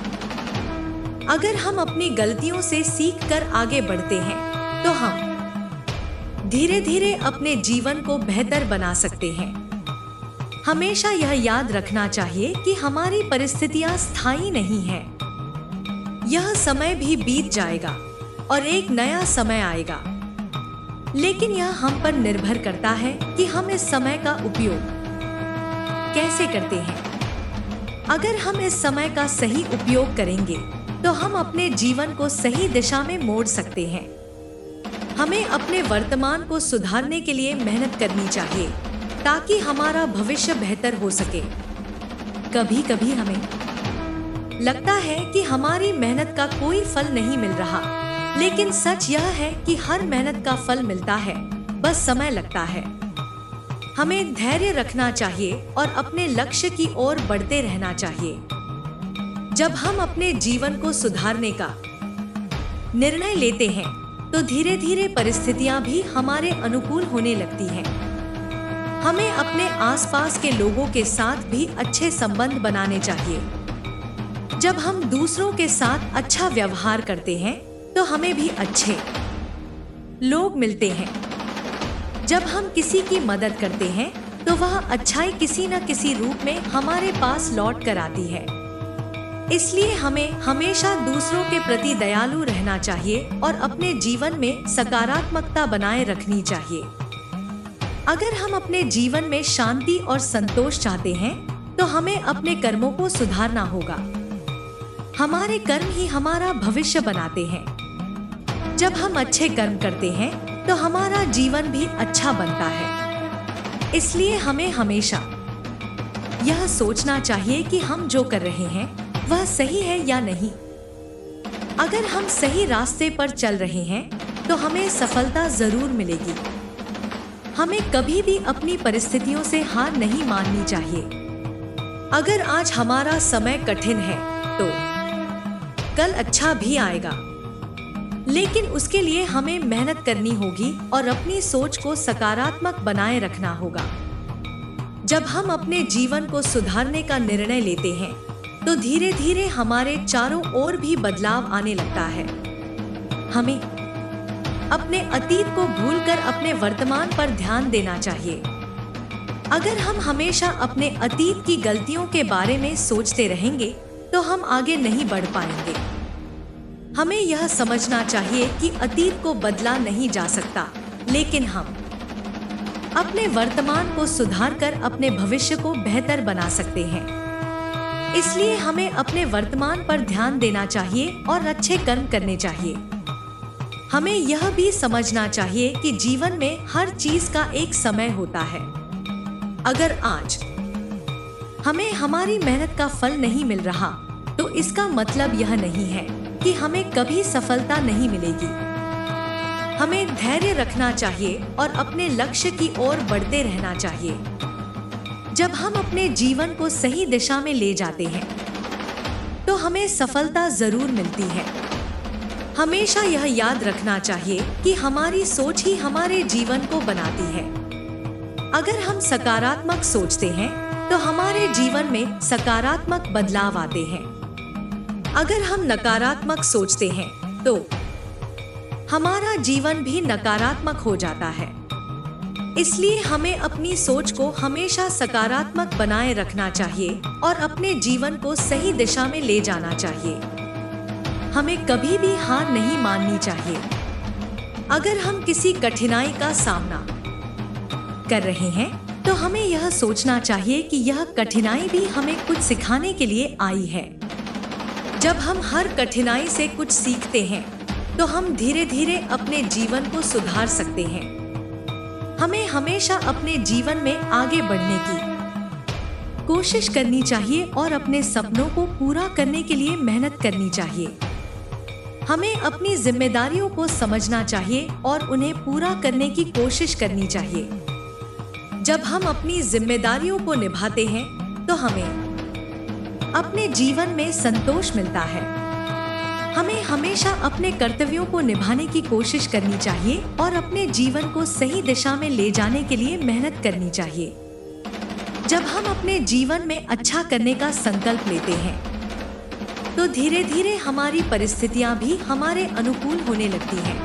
अगर हम अपनी गलतियों से सीखकर आगे बढ़ते हैं तो हम धीरे धीरे अपने जीवन को बेहतर बना सकते हैं। हमेशा यह याद रखना चाहिए कि हमारी परिस्थितियां स्थायी नहीं हैं। यह समय भी बीत जाएगा और एक नया समय आएगा, लेकिन यह हम पर निर्भर करता है कि हम इस समय का उपयोग कैसे करते हैं। अगर हम इस समय का सही उपयोग करेंगे तो हम अपने जीवन को सही दिशा में मोड़ सकते हैं। हमें अपने वर्तमान को सुधारने के लिए मेहनत करनी चाहिए ताकि हमारा भविष्य बेहतर हो सके। कभी कभी हमें लगता है कि हमारी मेहनत का कोई फल नहीं मिल रहा, लेकिन सच यह है कि हर मेहनत का फल मिलता है, बस समय लगता है। हमें धैर्य रखना चाहिए और अपने लक्ष्य की ओर बढ़ते रहना चाहिए। जब हम अपने जीवन को सुधारने का निर्णय लेते हैं तो धीरे धीरे परिस्थितियां भी हमारे अनुकूल होने लगती हैं। हमें अपने आसपास के लोगों के साथ भी अच्छे संबंध बनाने चाहिए। जब हम दूसरों के साथ अच्छा व्यवहार करते हैं तो हमें भी अच्छे लोग मिलते हैं। जब हम किसी की मदद करते हैं तो वह अच्छाई किसी न किसी रूप में हमारे पास लौट कर आती है। इसलिए हमें हमेशा दूसरों के प्रति दयालु रहना चाहिए और अपने जीवन में सकारात्मकता बनाए रखनी चाहिए। अगर हम अपने जीवन में शांति और संतोष चाहते हैं तो हमें अपने कर्मों को सुधारना होगा। हमारे कर्म ही हमारा भविष्य बनाते हैं। जब हम अच्छे कर्म करते हैं तो हमारा जीवन भी अच्छा बनता है। इसलिए हमें हमेशा यह सोचना चाहिए कि हम जो कर रहे हैं वह सही है या नहीं। अगर हम सही रास्ते पर चल रहे हैं तो हमें सफलता जरूर मिलेगी। हमें कभी भी अपनी परिस्थितियों से हार नहीं माननी चाहिए। अगर आज हमारा समय कठिन है तो कल अच्छा भी आएगा, लेकिन उसके लिए हमें मेहनत करनी होगी और अपनी सोच को सकारात्मक बनाए रखना होगा। जब हम अपने जीवन को सुधारने का निर्णय लेते हैं तो धीरे धीरे हमारे चारों ओर भी बदलाव आने लगता है। हमें अपने अतीत को भूलकर अपने वर्तमान पर ध्यान देना चाहिए। अगर हम हमेशा अपने अतीत की गलतियों के बारे में सोचते रहेंगे तो हम आगे नहीं बढ़ पाएंगे। हमें यह समझना चाहिए कि अतीत को बदला नहीं जा सकता, लेकिन हम अपने वर्तमान को सुधारकर अपने भविष्य को बेहतर बना सकते हैं। इसलिए हमें अपने वर्तमान पर ध्यान देना चाहिए और अच्छे कर्म करने चाहिए। हमें यह भी समझना चाहिए कि जीवन में हर चीज का एक समय होता है। अगर आज हमें हमारी मेहनत का फल नहीं मिल रहा तो इसका मतलब यह नहीं है कि हमें कभी सफलता नहीं मिलेगी। हमें धैर्य रखना चाहिए और अपने लक्ष्य की ओर बढ़ते रहना चाहिए। जब हम अपने जीवन को सही दिशा में ले जाते हैं तो हमें सफलता जरूर मिलती है। हमेशा यह याद रखना चाहिए कि हमारी सोच ही हमारे जीवन को बनाती है। अगर हम सकारात्मक सोचते हैं तो तो हमारे जीवन में सकारात्मक बदलाव आते हैं। अगर हम नकारात्मक सोचते हैं तो हमारा जीवन भी नकारात्मक हो जाता है। इसलिए हमें अपनी सोच को हमेशा सकारात्मक बनाए रखना चाहिए और अपने जीवन को सही दिशा में ले जाना चाहिए। हमें कभी भी हार नहीं माननी चाहिए। अगर हम किसी कठिनाई का सामना कर रहे हैं तो हमें यह सोचना चाहिए कि यह कठिनाई भी हमें कुछ सिखाने के लिए आई है। जब हम हर कठिनाई से कुछ सीखते हैं तो हम धीरे धीरे अपने जीवन को सुधार सकते हैं। हमें हमेशा अपने जीवन में आगे बढ़ने की कोशिश करनी चाहिए और अपने सपनों को पूरा करने के लिए मेहनत करनी चाहिए। हमें अपनी जिम्मेदारियों को समझना चाहिए और उन्हें पूरा करने की कोशिश करनी चाहिए। जब हम अपनी जिम्मेदारियों को निभाते हैं तो हमें अपने जीवन में संतोष मिलता है। हमें हमेशा अपने कर्तव्यों को निभाने की कोशिश करनी चाहिए और अपने जीवन को सही दिशा में ले जाने के लिए मेहनत करनी चाहिए। जब हम अपने जीवन में अच्छा करने का संकल्प लेते हैं तो धीरे धीरे हमारी परिस्थितियां भी हमारे अनुकूल होने लगती हैं।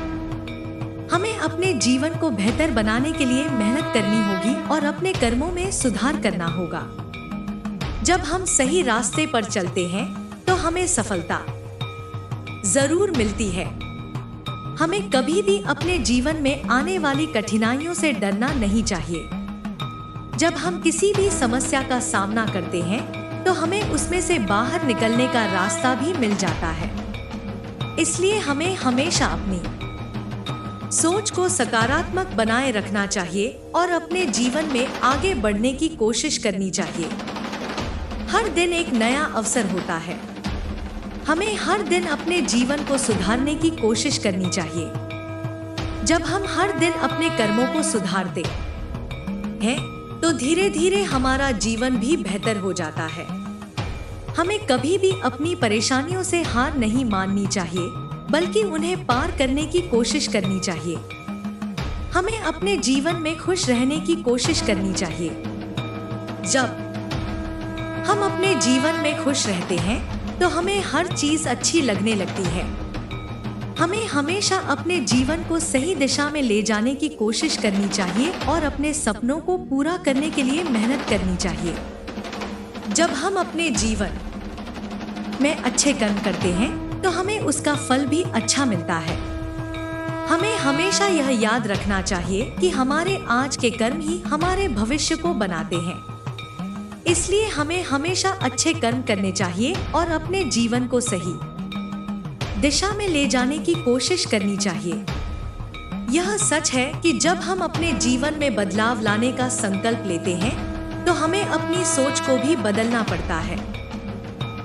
हमें अपने जीवन को बेहतर बनाने के लिए मेहनत करनी होगी और अपने कर्मों में सुधार करना होगा। जब हम सही रास्ते पर चलते हैं तो हमें सफलता जरूर मिलती है। हमें कभी भी अपने जीवन में आने वाली कठिनाइयों से डरना नहीं चाहिए। जब हम किसी भी समस्या का सामना करते हैं तो हमें उसमें से बाहर निकलने का रास्ता भी मिल जाता है। इसलिए हमें हमेशा अपनी सोच को सकारात्मक बनाए रखना चाहिए और अपने जीवन में आगे बढ़ने की कोशिश करनी चाहिए। हर दिन एक नया अवसर होता है। हमें हर दिन अपने जीवन को सुधारने की कोशिश करनी चाहिए। जब हम हर दिन अपने कर्मों को सुधारते हैं तो धीरे धीरे हमारा जीवन भी बेहतर हो जाता है। हमें कभी भी अपनी परेशानियों से हार नहीं माननी चाहिए, बल्कि उन्हें पार करने की कोशिश करनी चाहिए। हमें अपने जीवन में खुश रहने की कोशिश करनी चाहिए। जब हम अपने जीवन में खुश रहते हैं तो हमें हर चीज अच्छी लगने लगती है। हमें हमेशा अपने जीवन को सही दिशा में ले जाने की कोशिश करनी चाहिए और अपने सपनों को पूरा करने के लिए मेहनत करनी चाहिए। जब हम अपने जीवन में अच्छे कर्म करते हैं तो हमें उसका फल भी अच्छा मिलता है। हमें हमेशा यह याद रखना चाहिए कि हमारे आज के कर्म ही हमारे भविष्य को बनाते हैं। इसलिए हमें हमेशा अच्छे कर्म करने चाहिए और अपने जीवन को सही दिशा में ले जाने की कोशिश करनी चाहिए। यह सच है कि जब हम अपने जीवन में बदलाव लाने का संकल्प लेते हैं तो हमें अपनी सोच को भी बदलना पड़ता है।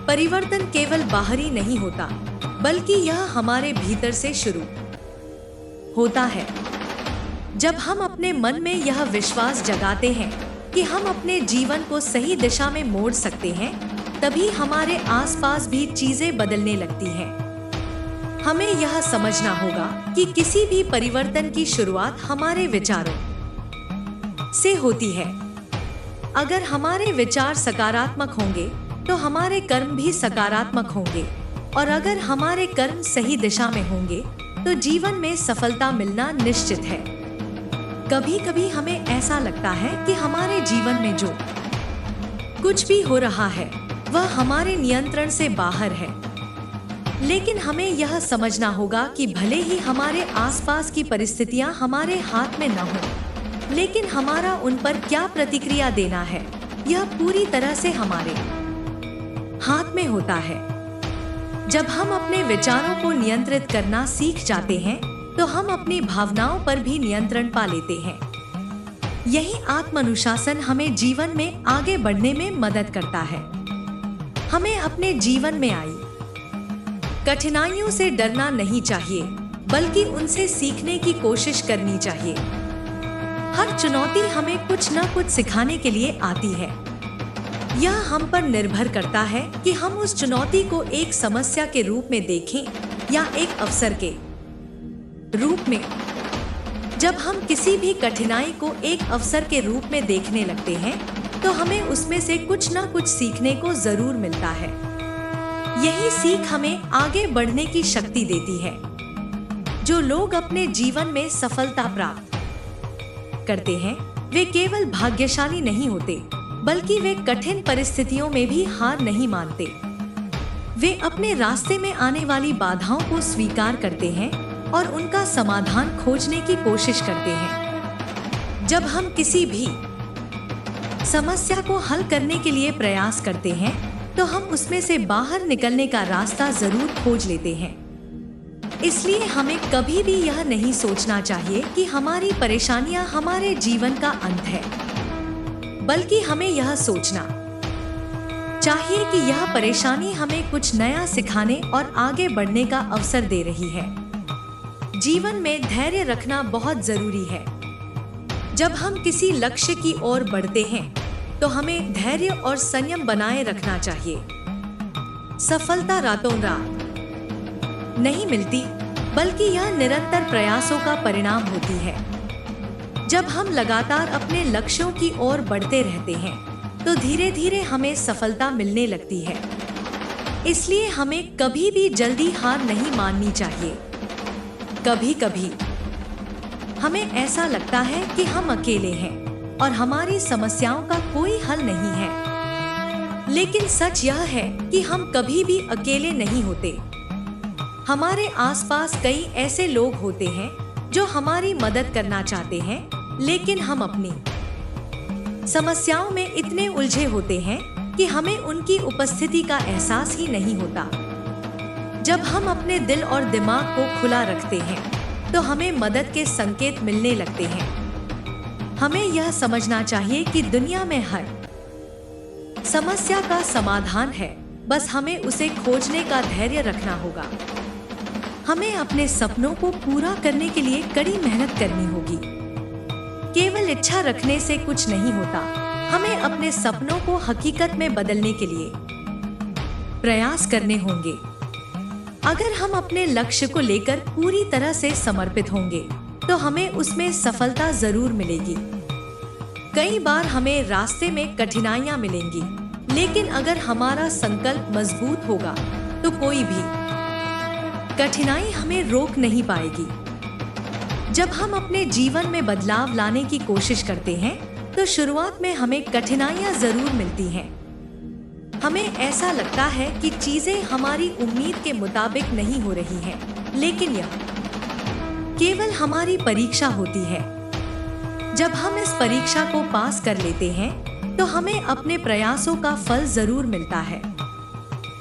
परिवर्तन केवल बाहरी नहीं होता, बल्कि यह हमारे भीतर से शुरू होता है। जब हम अपने मन में यह विश्वास जगाते हैं कि हम अपने जीवन को सही दिशा में मोड़ सकते हैं, तभी हमारे आसपास भी चीजें बदलने लगती हैं। हमें यह समझना होगा कि किसी भी परिवर्तन की शुरुआत हमारे विचारों से होती है। अगर हमारे विचार सकारात्मक होंगे तो हमारे कर्म भी सकारात्मक होंगे, और अगर हमारे कर्म सही दिशा में होंगे तो जीवन में सफलता मिलना निश्चित है। कभी कभी हमें ऐसा लगता है कि हमारे जीवन में जो कुछ भी हो रहा है वह हमारे नियंत्रण से बाहर है, लेकिन हमें यह समझना होगा कि भले ही हमारे आसपास की परिस्थितियां हमारे हाथ में न हो, लेकिन हमारा उन पर क्या प्रतिक्रिया देना है यह पूरी तरह से हमारे हाथ में होता है। जब हम अपने विचारों को नियंत्रित करना सीख जाते हैं तो हम अपनी भावनाओं पर भी नियंत्रण पा लेते हैं। यही आत्मानुशासन हमें जीवन में आगे बढ़ने में मदद करता है। हमें अपने जीवन में आई कठिनाइयों से डरना नहीं चाहिए, बल्कि उनसे सीखने की कोशिश करनी चाहिए। हर चुनौती हमें कुछ न कुछ सिखाने के लिए आती है। यह हम पर निर्भर करता है कि हम उस चुनौती को एक समस्या के रूप में देखें या एक अवसर के रूप में। जब हम किसी भी कठिनाई को एक अवसर के रूप में देखने लगते हैं तो हमें उसमें से कुछ ना कुछ सीखने को जरूर मिलता है। यही सीख हमें आगे बढ़ने की शक्ति देती है। जो लोग अपने जीवन में सफलता प्राप्त करते हैं वे केवल भाग्यशाली नहीं होते, बल्कि वे कठिन परिस्थितियों में भी हार नहीं मानते। वे अपने रास्ते में आने वाली बाधाओं को स्वीकार करते हैं और उनका समाधान खोजने की कोशिश करते हैं। जब हम किसी भी समस्या को हल करने के लिए प्रयास करते हैं तो हम उसमें से बाहर निकलने का रास्ता जरूर खोज लेते हैं। इसलिए हमें कभी भी यह नहीं सोचना चाहिए कि हमारी परेशानियां हमारे जीवन का अंत है, बल्कि हमें यह सोचना चाहिए कि यह परेशानी हमें कुछ नया सिखाने और आगे बढ़ने का अवसर दे रही है। जीवन में धैर्य रखना बहुत जरूरी है। जब हम किसी लक्ष्य की ओर बढ़ते हैं तो हमें धैर्य और संयम बनाए रखना चाहिए। सफलता रातों रात नहीं मिलती, बल्कि यह निरंतर प्रयासों का परिणाम होती है। जब हम लगातार अपने लक्ष्यों की ओर बढ़ते रहते हैं तो धीरे धीरे हमें सफलता मिलने लगती है। इसलिए हमें कभी भी जल्दी हार नहीं माननी चाहिए। कभी कभी हमें ऐसा लगता है कि हम अकेले हैं और हमारी समस्याओं का कोई हल नहीं है, लेकिन सच यह है कि हम कभी भी अकेले नहीं होते। हमारे आसपास कई ऐसे लोग होते हैं जो हमारी मदद करना चाहते हैं, लेकिन हम अपनी समस्याओं में इतने उलझे होते हैं कि हमें उनकी उपस्थिति का एहसास ही नहीं होता। जब हम अपने दिल और दिमाग को खुला रखते हैं तो हमें मदद के संकेत मिलने लगते हैं। हमें यह समझना चाहिए कि दुनिया में हर समस्या का समाधान है, बस हमें उसे खोजने का धैर्य रखना होगा। हमें अपने सपनों को पूरा करने के लिए कड़ी मेहनत करनी होगी। केवल इच्छा रखने से कुछ नहीं होता। हमें अपने सपनों को हकीकत में बदलने के लिए प्रयास करने होंगे। अगर हम अपने लक्ष्य को लेकर पूरी तरह से समर्पित होंगे तो हमें उसमें सफलता जरूर मिलेगी। कई बार हमें रास्ते में कठिनाइयां मिलेंगी, लेकिन अगर हमारा संकल्प मजबूत होगा तो कोई भी कठिनाई हमें रोक नहीं पाएगी। जब हम अपने जीवन में बदलाव लाने की कोशिश करते हैं तो शुरुआत में हमें कठिनाइयां जरूर मिलती हैं। हमें ऐसा लगता है कि चीजें हमारी उम्मीद के मुताबिक नहीं हो रही हैं, लेकिन यह केवल हमारी परीक्षा होती है। जब हम इस परीक्षा को पास कर लेते हैं तो हमें अपने प्रयासों का फल जरूर मिलता है।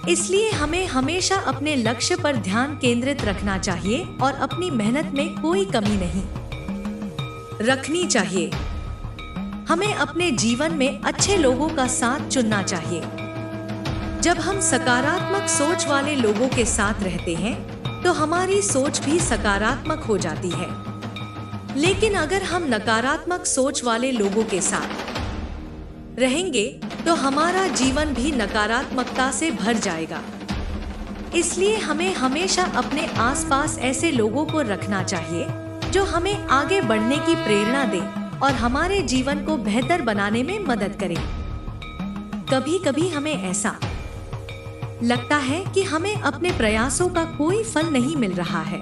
इसलिए हमें हमेशा अपने लक्ष्य पर ध्यान केंद्रित रखना चाहिए और अपनी मेहनत में कोई कमी नहीं रखनी चाहिए। हमें अपने जीवन में अच्छे लोगों का साथ चुनना चाहिए। जब हम सकारात्मक सोच वाले लोगों के साथ रहते हैं तो हमारी सोच भी सकारात्मक हो जाती है। लेकिन अगर हम नकारात्मक सोच वाले लोगों के साथ रहेंगे तो हमारा जीवन भी नकारात्मकता से भर जाएगा। इसलिए हमें हमेशा अपने आसपास ऐसे लोगों को रखना चाहिए जो हमें आगे बढ़ने की प्रेरणा दे और हमारे जीवन को बेहतर बनाने में मदद करें। कभी कभी हमें ऐसा लगता है कि हमें अपने प्रयासों का कोई फल नहीं मिल रहा है,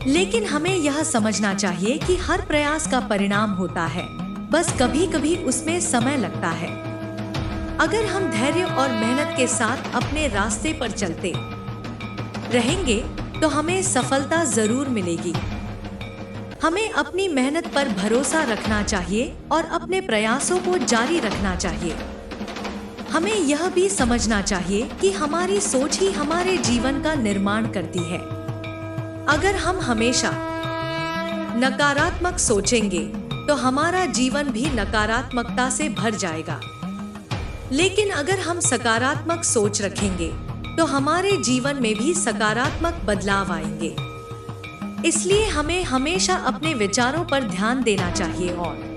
लेकिन हमें यह समझना चाहिए कि हर प्रयास का परिणाम होता है, बस कभी कभी उसमें समय लगता है। अगर हम धैर्य और मेहनत के साथ अपने रास्ते पर चलते रहेंगे तो हमें सफलता जरूर मिलेगी। हमें अपनी मेहनत पर भरोसा रखना चाहिए और अपने प्रयासों को जारी रखना चाहिए। हमें यह भी समझना चाहिए कि हमारी सोच ही हमारे जीवन का निर्माण करती है। अगर हम हमेशा नकारात्मक सोचेंगे तो हमारा जीवन भी नकारात्मकता से भर जाएगा। लेकिन अगर हम सकारात्मक सोच रखेंगे तो हमारे जीवन में भी सकारात्मक बदलाव आएंगे। इसलिए हमें हमेशा अपने विचारों पर ध्यान देना चाहिए और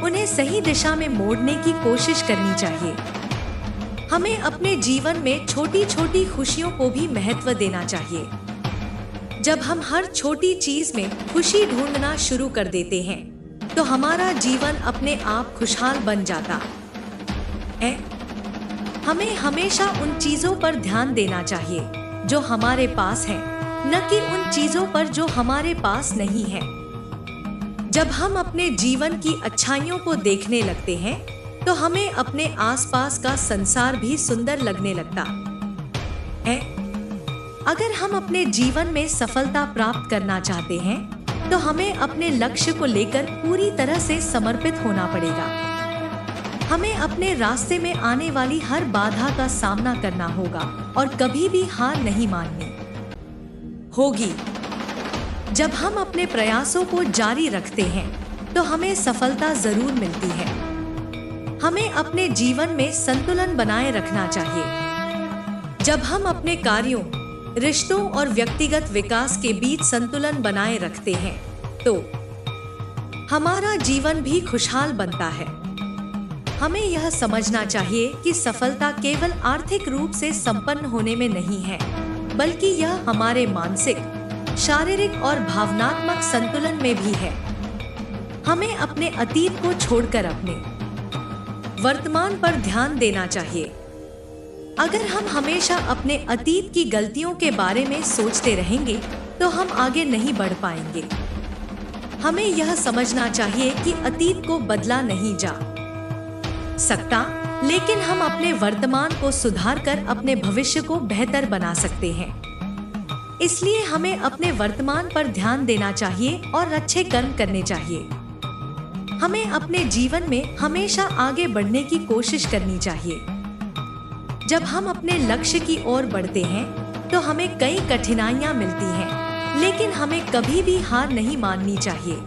उन्हें सही दिशा में मोड़ने की कोशिश करनी चाहिए। हमें अपने जीवन में छोटी छोटी खुशियों को भी महत्व देना चाहिए। जब हम हर छोटी चीज में खुशी ढूंढना शुरू कर देते हैं तो हमारा जीवन अपने आप खुशहाल बन जाता है। हमें हमेशा उन चीजों पर ध्यान देना चाहिए जो हमारे पास है, न कि उन चीजों पर जो हमारे पास नहीं है। जब हम अपने जीवन की अच्छाइयों को देखने लगते हैं तो हमें अपने आसपास का संसार भी सुंदर लगने लगता है। अगर हम अपने जीवन में सफलता प्राप्त करना चाहते हैं तो हमें अपने लक्ष्य को लेकर पूरी तरह से समर्पित होना पड़ेगा। हमें अपने रास्ते में आने वाली हर बाधा का सामना करना होगा और कभी भी हार नहीं माननी होगी। जब हम अपने प्रयासों को जारी रखते हैं तो हमें सफलता जरूर मिलती है। हमें अपने जीवन में संतुलन बनाए रखना चाहिए। जब हम अपने कार्यों, रिश्तों और व्यक्तिगत विकास के बीच संतुलन बनाए रखते हैं तो हमारा जीवन भी खुशहाल बनता है। हमें यह समझना चाहिए कि सफलता केवल आर्थिक रूप से संपन्न होने में नहीं है, बल्कि यह हमारे मानसिक, शारीरिक और भावनात्मक संतुलन में भी है। हमें अपने अतीत को छोड़कर अपने वर्तमान पर ध्यान देना चाहिए। अगर हम हमेशा अपने अतीत की गलतियों के बारे में सोचते रहेंगे तो हम आगे नहीं बढ़ पाएंगे। हमें यह समझना चाहिए कि अतीत को बदला नहीं जा सकता, लेकिन हम अपने वर्तमान को सुधारकर अपने भविष्य को बेहतर बना सकते हैं। इसलिए हमें अपने वर्तमान पर ध्यान देना चाहिए और अच्छे कर्म करने चाहिए। हमें अपने जीवन में हमेशा आगे बढ़ने की कोशिश करनी चाहिए। जब हम अपने लक्ष्य की ओर बढ़ते हैं तो हमें कई कठिनाइयां मिलती हैं, लेकिन हमें कभी भी हार नहीं माननी चाहिए।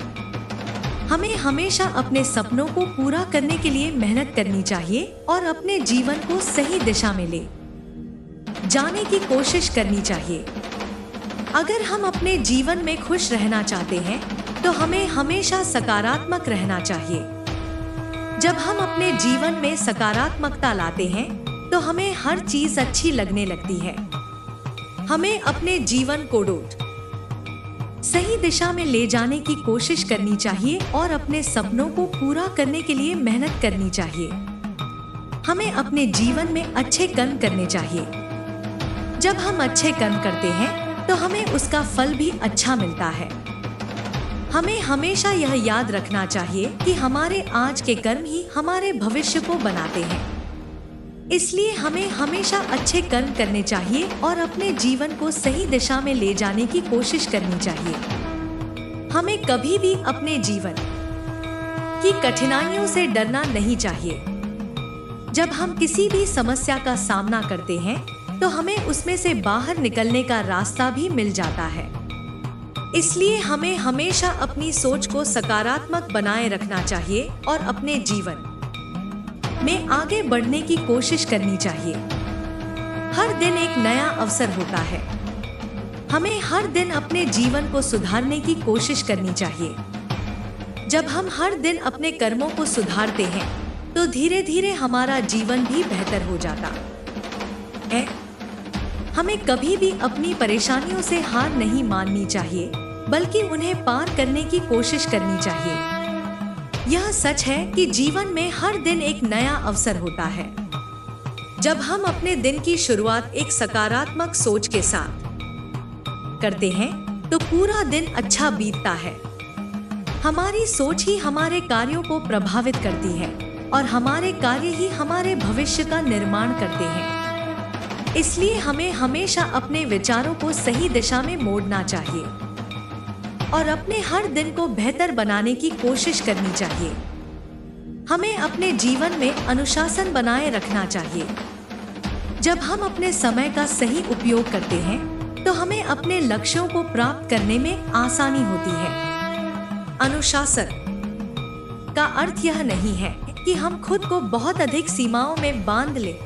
हमें हमेशा अपने सपनों को पूरा करने के लिए मेहनत करनी चाहिए और अपने जीवन को सही दिशा में ले जाने की कोशिश करनी चाहिए। अगर हम अपने जीवन में खुश रहना चाहते हैं तो हमें हमेशा सकारात्मक रहना चाहिए। जब हम अपने जीवन में सकारात्मकता लाते हैं तो हमें हर चीज अच्छी लगने लगती है। हमें अपने जीवन को सही दिशा में ले जाने की कोशिश करनी चाहिए और अपने सपनों को पूरा करने के लिए मेहनत करनी चाहिए। हमें अपने जीवन में अच्छे कर्म करने चाहिए। जब हम अच्छे कर्म करते हैं तो हमें उसका फल भी अच्छा मिलता है। हमें हमेशा यह याद रखना चाहिए कि हमारे आज के कर्म ही हमारे भविष्य को बनाते हैं। इसलिए हमें हमेशा अच्छे कर्म करने चाहिए और अपने जीवन को सही दिशा में ले जाने की कोशिश करनी चाहिए। हमें कभी भी अपने जीवन की कठिनाइयों से डरना नहीं चाहिए। जब हम किसी भी समस्या का सामना करते हैं तो हमें उसमें से बाहर निकलने का रास्ता भी मिल जाता है। इसलिए हमें हमेशा अपनी सोच को सकारात्मक बनाए रखना चाहिए और अपने जीवन में आगे बढ़ने की कोशिश करनी चाहिए। हर दिन एक नया अवसर होता है। हमें हर दिन अपने जीवन को सुधारने की कोशिश करनी चाहिए। जब हम हर दिन अपने कर्मों को सुधारते हैं तो धीरे धीरे हमारा जीवन भी बेहतर हो जाता है। हमें कभी भी अपनी परेशानियों से हार नहीं माननी चाहिए, बल्कि उन्हें पार करने की कोशिश करनी चाहिए। यह सच है कि जीवन में हर दिन एक नया अवसर होता है। जब हम अपने दिन की शुरुआत एक सकारात्मक सोच के साथ करते हैं तो पूरा दिन अच्छा बीतता है। हमारी सोच ही हमारे कार्यों को प्रभावित करती है और हमारे कार्य ही हमारे भविष्य का निर्माण करते हैं। इसलिए हमें हमेशा अपने विचारों को सही दिशा में मोड़ना चाहिए और अपने हर दिन को बेहतर बनाने की कोशिश करनी चाहिए। हमें अपने जीवन में अनुशासन बनाए रखना चाहिए। जब हम अपने समय का सही उपयोग करते हैं तो हमें अपने लक्ष्यों को प्राप्त करने में आसानी होती है। अनुशासन का अर्थ यह नहीं है कि हम खुद को बहुत अधिक सीमाओं में बांध लें,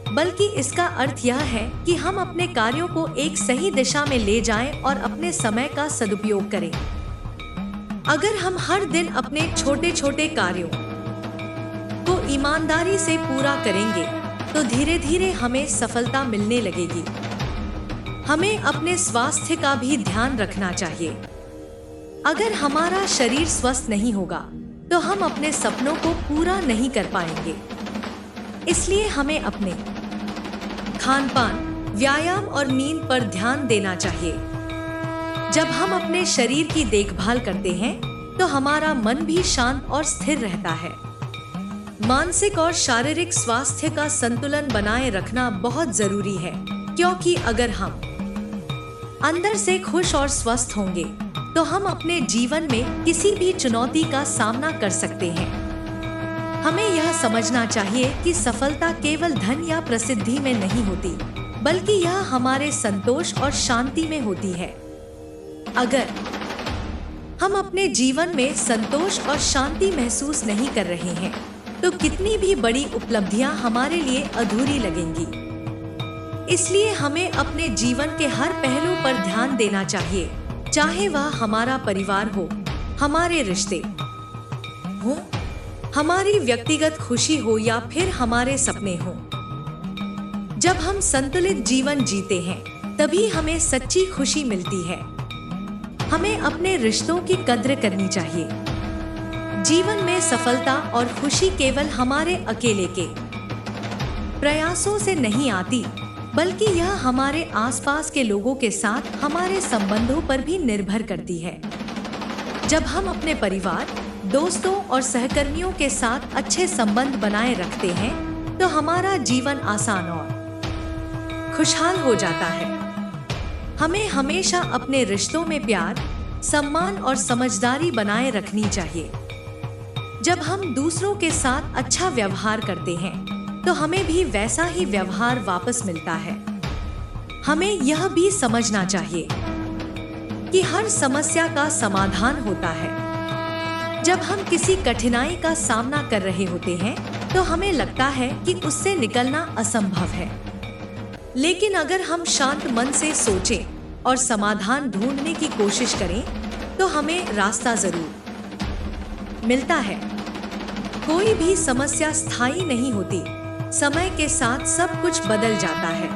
बल्कि इसका अर्थ यह है कि हम अपने कार्यों को एक सही दिशा में ले जाएं और अपने समय का सदुपयोग करें। अगर हम हर दिन अपने छोटे छोटे कार्यों को ईमानदारी से पूरा करेंगे तो धीरे धीरे हमें सफलता मिलने लगेगी। हमें अपने स्वास्थ्य का भी ध्यान रखना चाहिए। अगर हमारा शरीर स्वस्थ नहीं होगा तो हम अपने सपनों को पूरा नहीं कर पाएंगे। इसलिए हमें अपने खान-पान, व्यायाम और नींद पर ध्यान देना चाहिए। जब हम अपने शरीर की देखभाल करते हैं तो हमारा मन भी शांत और स्थिर रहता है। मानसिक और शारीरिक स्वास्थ्य का संतुलन बनाए रखना बहुत जरूरी है, क्योंकि अगर हम अंदर से खुश और स्वस्थ होंगे तो हम अपने जीवन में किसी भी चुनौती का सामना कर सकते हैं। हमें यह समझना चाहिए कि सफलता केवल धन या प्रसिद्धि में नहीं होती, बल्कि यह हमारे संतोष और शांति में होती है। अगर हम अपने जीवन में संतोष और शांति महसूस नहीं कर रहे हैं तो कितनी भी बड़ी उपलब्धियां हमारे लिए अधूरी लगेंगी। इसलिए हमें अपने जीवन के हर पहलू पर ध्यान देना चाहिए, चाहे वह हमारा परिवार हो, हमारे रिश्ते हो, हमारी व्यक्तिगत खुशी हो या फिर हमारे सपने हो। जब हम संतुलित जीवन जीते हैं तभी हमें सच्ची खुशी मिलती है। हमें अपने रिश्तों की कद्र करनी चाहिए। जीवन में सफलता और खुशी केवल हमारे अकेले के प्रयासों से नहीं आती, बल्कि यह हमारे आसपास के लोगों के साथ हमारे संबंधों पर भी निर्भर करती है। जब हम अपने परिवार, दोस्तों और सहकर्मियों के साथ अच्छे संबंध बनाए रखते हैं तो हमारा जीवन आसान और खुशहाल हो जाता है। हमें हमेशा अपने रिश्तों में प्यार, सम्मान और समझदारी बनाए रखनी चाहिए। जब हम दूसरों के साथ अच्छा व्यवहार करते हैं तो हमें भी वैसा ही व्यवहार वापस मिलता है। हमें यह भी समझना चाहिए कि हर समस्या का समाधान होता है। जब हम किसी कठिनाई का सामना कर रहे होते हैं तो हमें लगता है कि उससे निकलना असंभव है, लेकिन अगर हम शांत मन से सोचें और समाधान ढूंढने की कोशिश करें तो हमें रास्ता जरूर मिलता है। कोई भी समस्या स्थायी नहीं होती, समय के साथ सब कुछ बदल जाता है।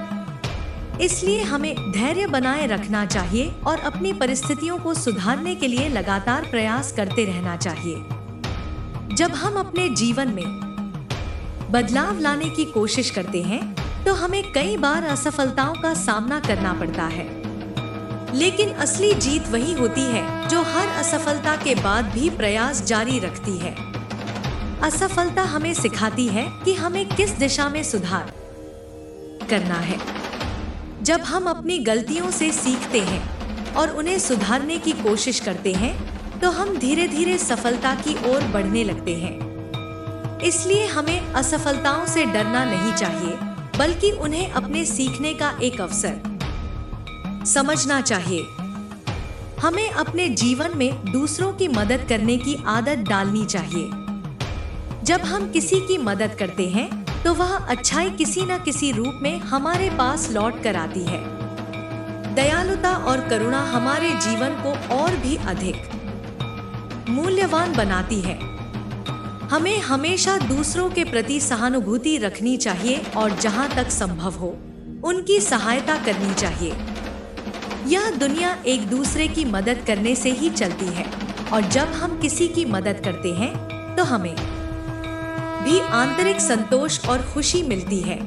इसलिए हमें धैर्य बनाए रखना चाहिए और अपनी परिस्थितियों को सुधारने के लिए लगातार प्रयास करते रहना चाहिए। जब हम अपने जीवन में बदलाव लाने की कोशिश करते हैं तो हमें कई बार असफलताओं का सामना करना पड़ता है, लेकिन असली जीत वही होती है जो हर असफलता के बाद भी प्रयास जारी रखती है। असफलता हमें सिखाती है कि हमें किस दिशा में सुधार करना है। जब हम अपनी गलतियों से सीखते हैं और उन्हें सुधारने की कोशिश करते हैं तो हम धीरे धीरे सफलता की ओर बढ़ने लगते हैं। इसलिए हमें असफलताओं से डरना नहीं चाहिए, बल्कि उन्हें अपने सीखने का एक अवसर समझना चाहिए। हमें अपने जीवन में दूसरों की मदद करने की आदत डालनी चाहिए। जब हम किसी की मदद करते हैं तो वह अच्छाई किसी न किसी रूप में हमारे पास लौट कर आती है। दयालुता और करुणा हमारे जीवन को और भी अधिक मूल्यवान बनाती है। हमें हमेशा दूसरों के प्रति सहानुभूति रखनी चाहिए और जहां तक संभव हो उनकी सहायता करनी चाहिए। यह दुनिया एक दूसरे की मदद करने से ही चलती है, और जब हम किसी की मदद करते हैं तो हमें भी आंतरिक संतोष और खुशी मिलती है।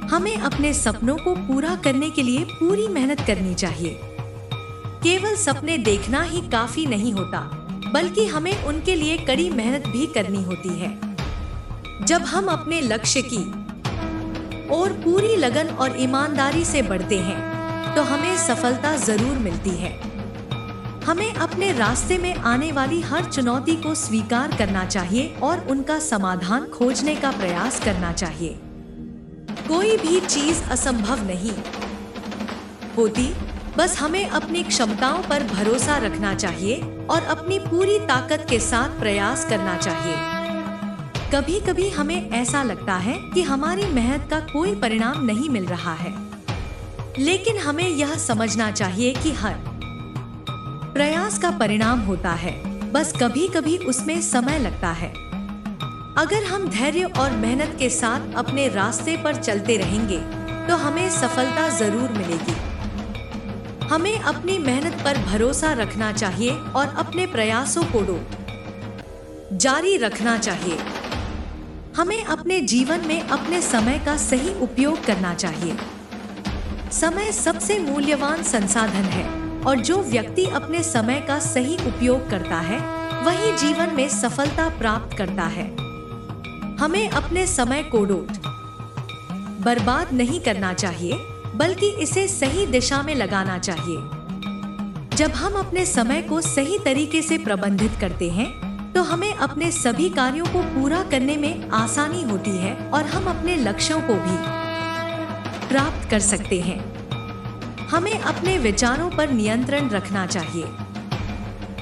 हमें अपने सपनों को पूरा करने के लिए पूरी मेहनत करनी चाहिए। केवल सपने देखना ही काफी नहीं होता, बल्कि हमें उनके लिए कड़ी मेहनत भी करनी होती है। जब हम अपने लक्ष्य की ओर पूरी लगन और ईमानदारी से बढ़ते हैं तो हमें सफलता जरूर मिलती है। हमें अपने रास्ते में आने वाली हर चुनौती को स्वीकार करना चाहिए और उनका समाधान खोजने का प्रयास करना चाहिए। कोई भी चीज असंभव नहीं होती, बस हमें अपनी क्षमताओं पर भरोसा रखना चाहिए और अपनी पूरी ताकत के साथ प्रयास करना चाहिए। कभी कभी हमें ऐसा लगता है कि हमारी मेहनत का कोई परिणाम नहीं मिल रहा है, लेकिन हमें यह समझना चाहिए कि हर प्रयास का परिणाम होता है, बस कभी कभी उसमें समय लगता है। अगर हम धैर्य और मेहनत के साथ अपने रास्ते पर चलते रहेंगे तो हमें सफलता जरूर मिलेगी। हमें अपनी मेहनत पर भरोसा रखना चाहिए और अपने प्रयासों को जारी रखना चाहिए। हमें अपने जीवन में अपने समय का सही उपयोग करना चाहिए। समय सबसे मूल्यवान संसाधन है और जो व्यक्ति अपने समय का सही उपयोग करता है वही जीवन में सफलता प्राप्त करता है। हमें अपने समय को बर्बाद नहीं करना चाहिए, बल्कि इसे सही दिशा में लगाना चाहिए। जब हम अपने समय को सही तरीके से प्रबंधित करते हैं तो हमें अपने सभी कार्यों को पूरा करने में आसानी होती है और हम अपने लक्ष्यों को भी प्राप्त कर सकते हैं। हमें अपने विचारों पर नियंत्रण रखना चाहिए।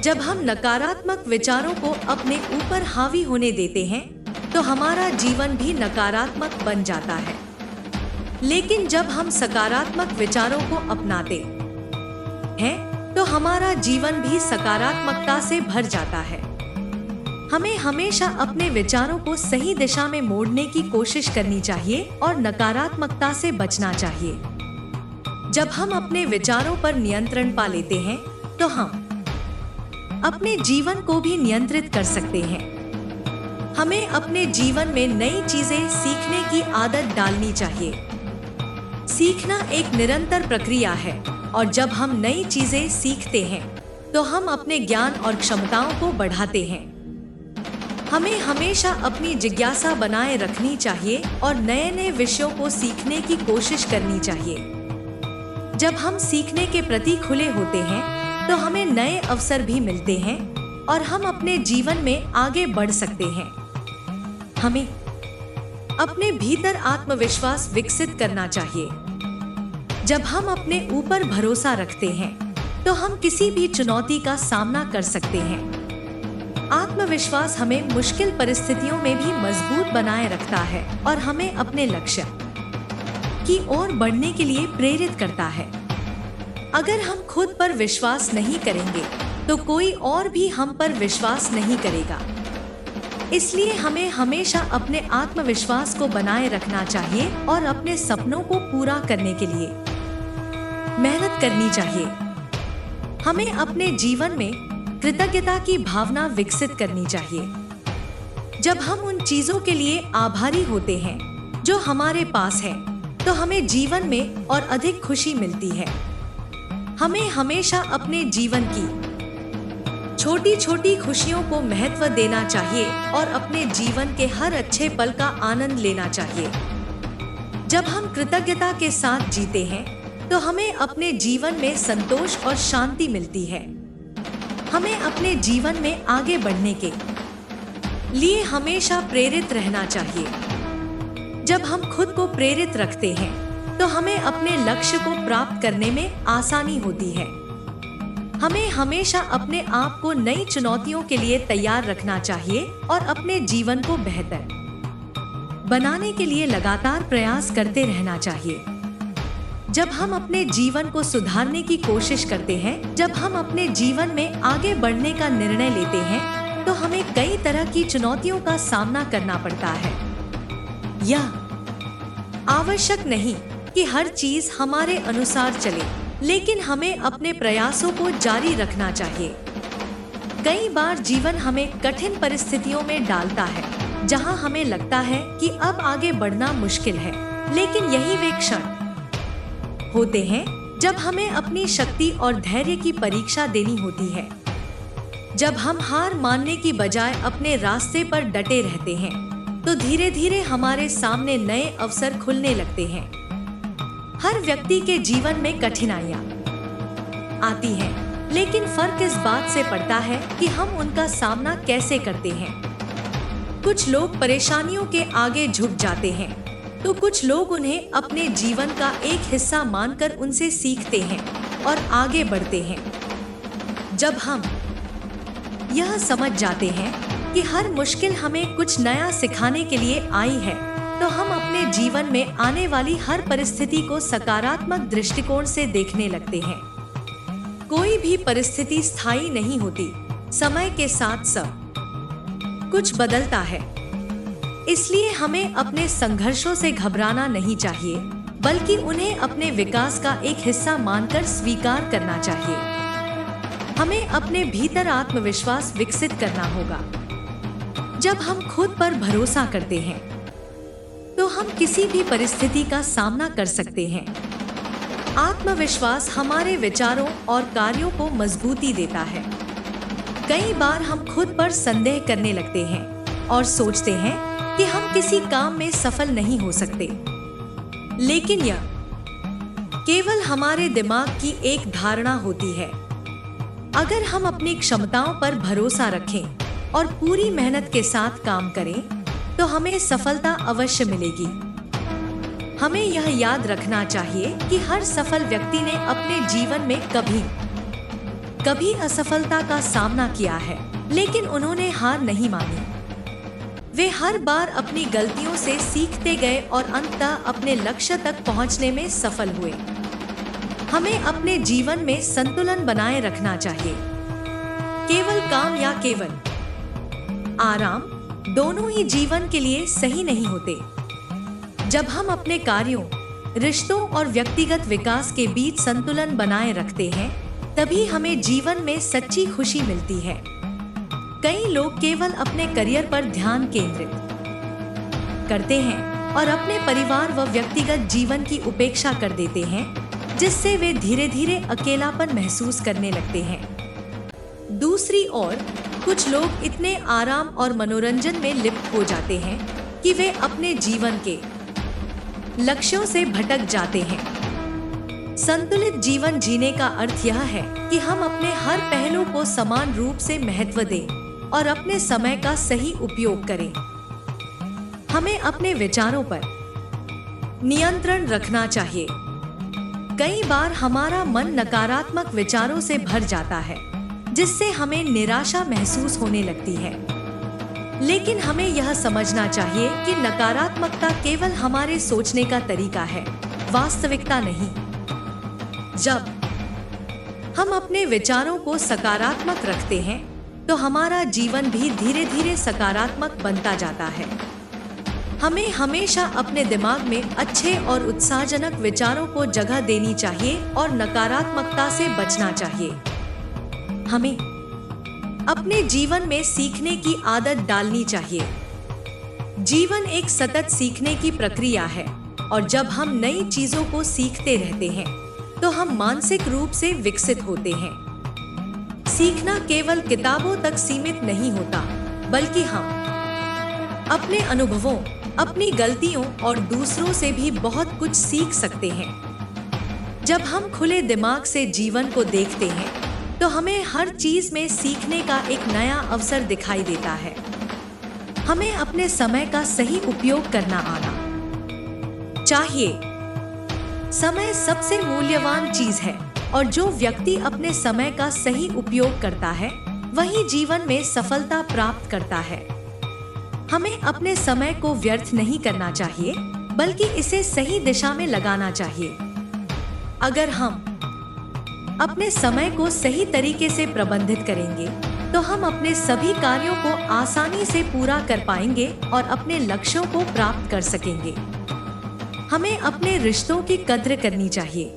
जब हम नकारात्मक विचारों को अपने ऊपर हावी होने देते हैं तो हमारा जीवन भी नकारात्मक बन जाता है। लेकिन जब हम सकारात्मक विचारों को अपनाते हैं तो हमारा जीवन भी सकारात्मकता से भर जाता है। हमें हमेशा अपने विचारों को सही दिशा में मोड़ने की कोशिश करनी चाहिए और नकारात्मकता से बचना चाहिए। जब हम अपने विचारों पर नियंत्रण पा लेते हैं तो हम अपने जीवन को भी नियंत्रित कर सकते हैं। हमें अपने जीवन में नई चीजें सीखने की आदत डालनी चाहिए। सीखना एक निरंतर प्रक्रिया है और जब हम नई चीजें सीखते हैं तो हम अपने ज्ञान और क्षमताओं को बढ़ाते हैं। हमें हमेशा अपनी जिज्ञासा बनाए रखनी चाहिए और नए नए विषयों को सीखने की कोशिश करनी चाहिए। जब हम सीखने के प्रति खुले होते हैं तो हमें नए अवसर भी मिलते हैं और हम अपने जीवन में आगे बढ़ सकते हैं। हमें अपने भीतर आत्मविश्वास विकसित करना चाहिए। जब हम अपने ऊपर भरोसा रखते हैं तो हम किसी भी चुनौती का सामना कर सकते हैं। आत्मविश्वास हमें मुश्किल परिस्थितियों में भी मजबूत बनाए रखता है और हमें अपने लक्ष्य की ओर बढ़ने के लिए प्रेरित करता है। अगर हम खुद पर विश्वास नहीं करेंगे तो कोई और भी हम पर विश्वास नहीं करेगा। इसलिए हमें हमेशा अपने आत्मविश्वास को बनाए रखना चाहिए और अपने सपनों को पूरा करने के लिए मेहनत करनी चाहिए। हमें अपने जीवन में कृतज्ञता की भावना विकसित करनी चाहिए। जब हम उन चीजों के लिए आभारी होते हैं जो हमारे पास है तो हमें जीवन में और अधिक खुशी मिलती है। हमें हमेशा अपने जीवन की छोटी छोटी खुशियों को महत्व देना चाहिए और अपने जीवन के हर अच्छे पल का आनंद लेना चाहिए। जब हम कृतज्ञता के साथ जीते हैं तो हमें अपने जीवन में संतोष और शांति मिलती है। हमें अपने जीवन में आगे बढ़ने के लिए हमेशा प्रेरित रहना चाहिए। जब हम खुद को प्रेरित रखते हैं तो हमें अपने लक्ष्य को प्राप्त करने में आसानी होती है। हमें हमेशा अपने आप को नई चुनौतियों के लिए तैयार रखना चाहिए और अपने जीवन को बेहतर बनाने के लिए लगातार प्रयास करते रहना चाहिए। जब हम अपने जीवन को सुधारने की कोशिश करते हैं, जब हम अपने जीवन में आगे बढ़ने का निर्णय लेते हैं तो हमें कई तरह की चुनौतियों का सामना करना पड़ता है। यह आवश्यक नहीं कि हर चीज हमारे अनुसार चले, लेकिन हमें अपने प्रयासों को जारी रखना चाहिए। कई बार जीवन हमें कठिन परिस्थितियों में डालता है जहां हमें लगता है कि अब आगे बढ़ना मुश्किल है, लेकिन यही वे क्षण होते हैं जब हमें अपनी शक्ति और धैर्य की परीक्षा देनी होती है। जब हम हार मानने की बजाय अपने रास्ते पर डटे रहते हैं तो धीरे धीरे हमारे सामने नए अवसर खुलने लगते हैं। हर व्यक्ति के जीवन में कठिनाइयां आती हैं, लेकिन फर्क इस बात से पड़ता है कि हम उनका सामना कैसे करते हैं। कुछ लोग परेशानियों के आगे झुक जाते हैं तो कुछ लोग उन्हें अपने जीवन का एक हिस्सा मानकर उनसे सीखते हैं और आगे बढ़ते हैं। जब हम यह समझ जाते हैं कि हर मुश्किल हमें कुछ नया सिखाने के लिए आई है तो हम अपने जीवन में आने वाली हर परिस्थिति को सकारात्मक दृष्टिकोण से देखने लगते हैं। कोई भी परिस्थिति स्थायी नहीं होती, समय के साथ सब कुछ बदलता है। इसलिए हमें अपने संघर्षों से घबराना नहीं चाहिए, बल्कि उन्हें अपने विकास का एक हिस्सा मानकर स्वीकार करना चाहिए। हमें अपने भीतर आत्मविश्वास विकसित करना होगा। जब हम खुद पर भरोसा करते हैं तो हम किसी भी परिस्थिति का सामना कर सकते हैं। आत्मविश्वास हमारे विचारों और कार्यों को मजबूती देता है। कई बार हम खुद पर संदेह करने लगते हैं और सोचते हैं कि हम किसी काम में सफल नहीं हो सकते, लेकिन यह केवल हमारे दिमाग की एक धारणा होती है। अगर हम अपनी क्षमताओं पर भरोसा रखें और पूरी मेहनत के साथ काम करें तो हमें सफलता अवश्य मिलेगी। हमें यह याद रखना चाहिए कि हर सफल व्यक्ति ने अपने जीवन में कभी असफलता का सामना किया है, लेकिन उन्होंने हार नहीं मानी। वे हर बार अपनी गलतियों से सीखते गए और अंततः अपने लक्ष्य तक पहुंचने में सफल हुए। हमें अपने जीवन में संतुलन बनाए रखना चाहिए। केवल काम या केवल आराम दोनों ही जीवन के लिए सही नहीं होते। जब हम अपने कार्यों, रिश्तों और व्यक्तिगत विकास के बीच संतुलन बनाए रखते हैं, तभी हमें जीवन में सच्ची खुशी मिलती है। कई लोग केवल अपने करियर पर ध्यान केंद्रित करते हैं और अपने परिवार व व्यक्तिगत जीवन की उपेक्षा कर देते हैं, जिससे वे धीरे धीरे अकेलापन महसूस करने लगते हैं। दूसरी ओर कुछ लोग इतने आराम और मनोरंजन में लिप्त हो जाते हैं कि वे अपने जीवन के लक्ष्यों से भटक जाते हैं। संतुलित जीवन जीने का अर्थ यह है कि हम अपने हर पहलू को समान रूप से महत्व दें और अपने समय का सही उपयोग करें। हमें अपने विचारों पर नियंत्रण रखना चाहिए। कई बार हमारा मन नकारात्मक विचारों से भर जाता है, जिससे हमें निराशा महसूस होने लगती है। लेकिन हमें यह समझना चाहिए कि नकारात्मकता केवल हमारे सोचने का तरीका है, वास्तविकता नहीं। जब हम अपने विचारों को सकारात्मक रखते हैं, तो हमारा जीवन भी धीरे धीरे सकारात्मक बनता जाता है। हमें हमेशा अपने दिमाग में अच्छे और उत्साहजनक विचारों को जगह देनी चाहिए और नकारात्मकता से बचना चाहिए। हमें अपने जीवन में सीखने की आदत डालनी चाहिए। जीवन एक सतत सीखने की प्रक्रिया है और जब हम नई चीजों को सीखते रहते हैं, तो हम मानसिक रूप से विकसित होते हैं। सीखना केवल किताबों तक सीमित नहीं होता, बल्कि हम अपने अनुभवों, अपनी गलतियों और दूसरों से भी बहुत कुछ सीख सकते हैं। जब हम खुले दिमाग से जीवन को देखते हैं, तो हमें हर चीज में सीखने का एक नया अवसर दिखाई देता है। हमें अपने समय का सही उपयोग करना आना चाहिए। समय सबसे मूल्यवान चीज है और जो व्यक्ति अपने समय का सही उपयोग करता है, वही जीवन में सफलता प्राप्त करता है। हमें अपने समय को व्यर्थ नहीं करना चाहिए, बल्कि इसे सही दिशा में लगाना चाहिए। अगर हम अपने समय को सही तरीके से प्रबंधित करेंगे, तो हम अपने सभी कार्यों को आसानी से पूरा कर पाएंगे और अपने लक्ष्यों को प्राप्त कर सकेंगे। हमें अपने रिश्तों की कद्र करनी चाहिए।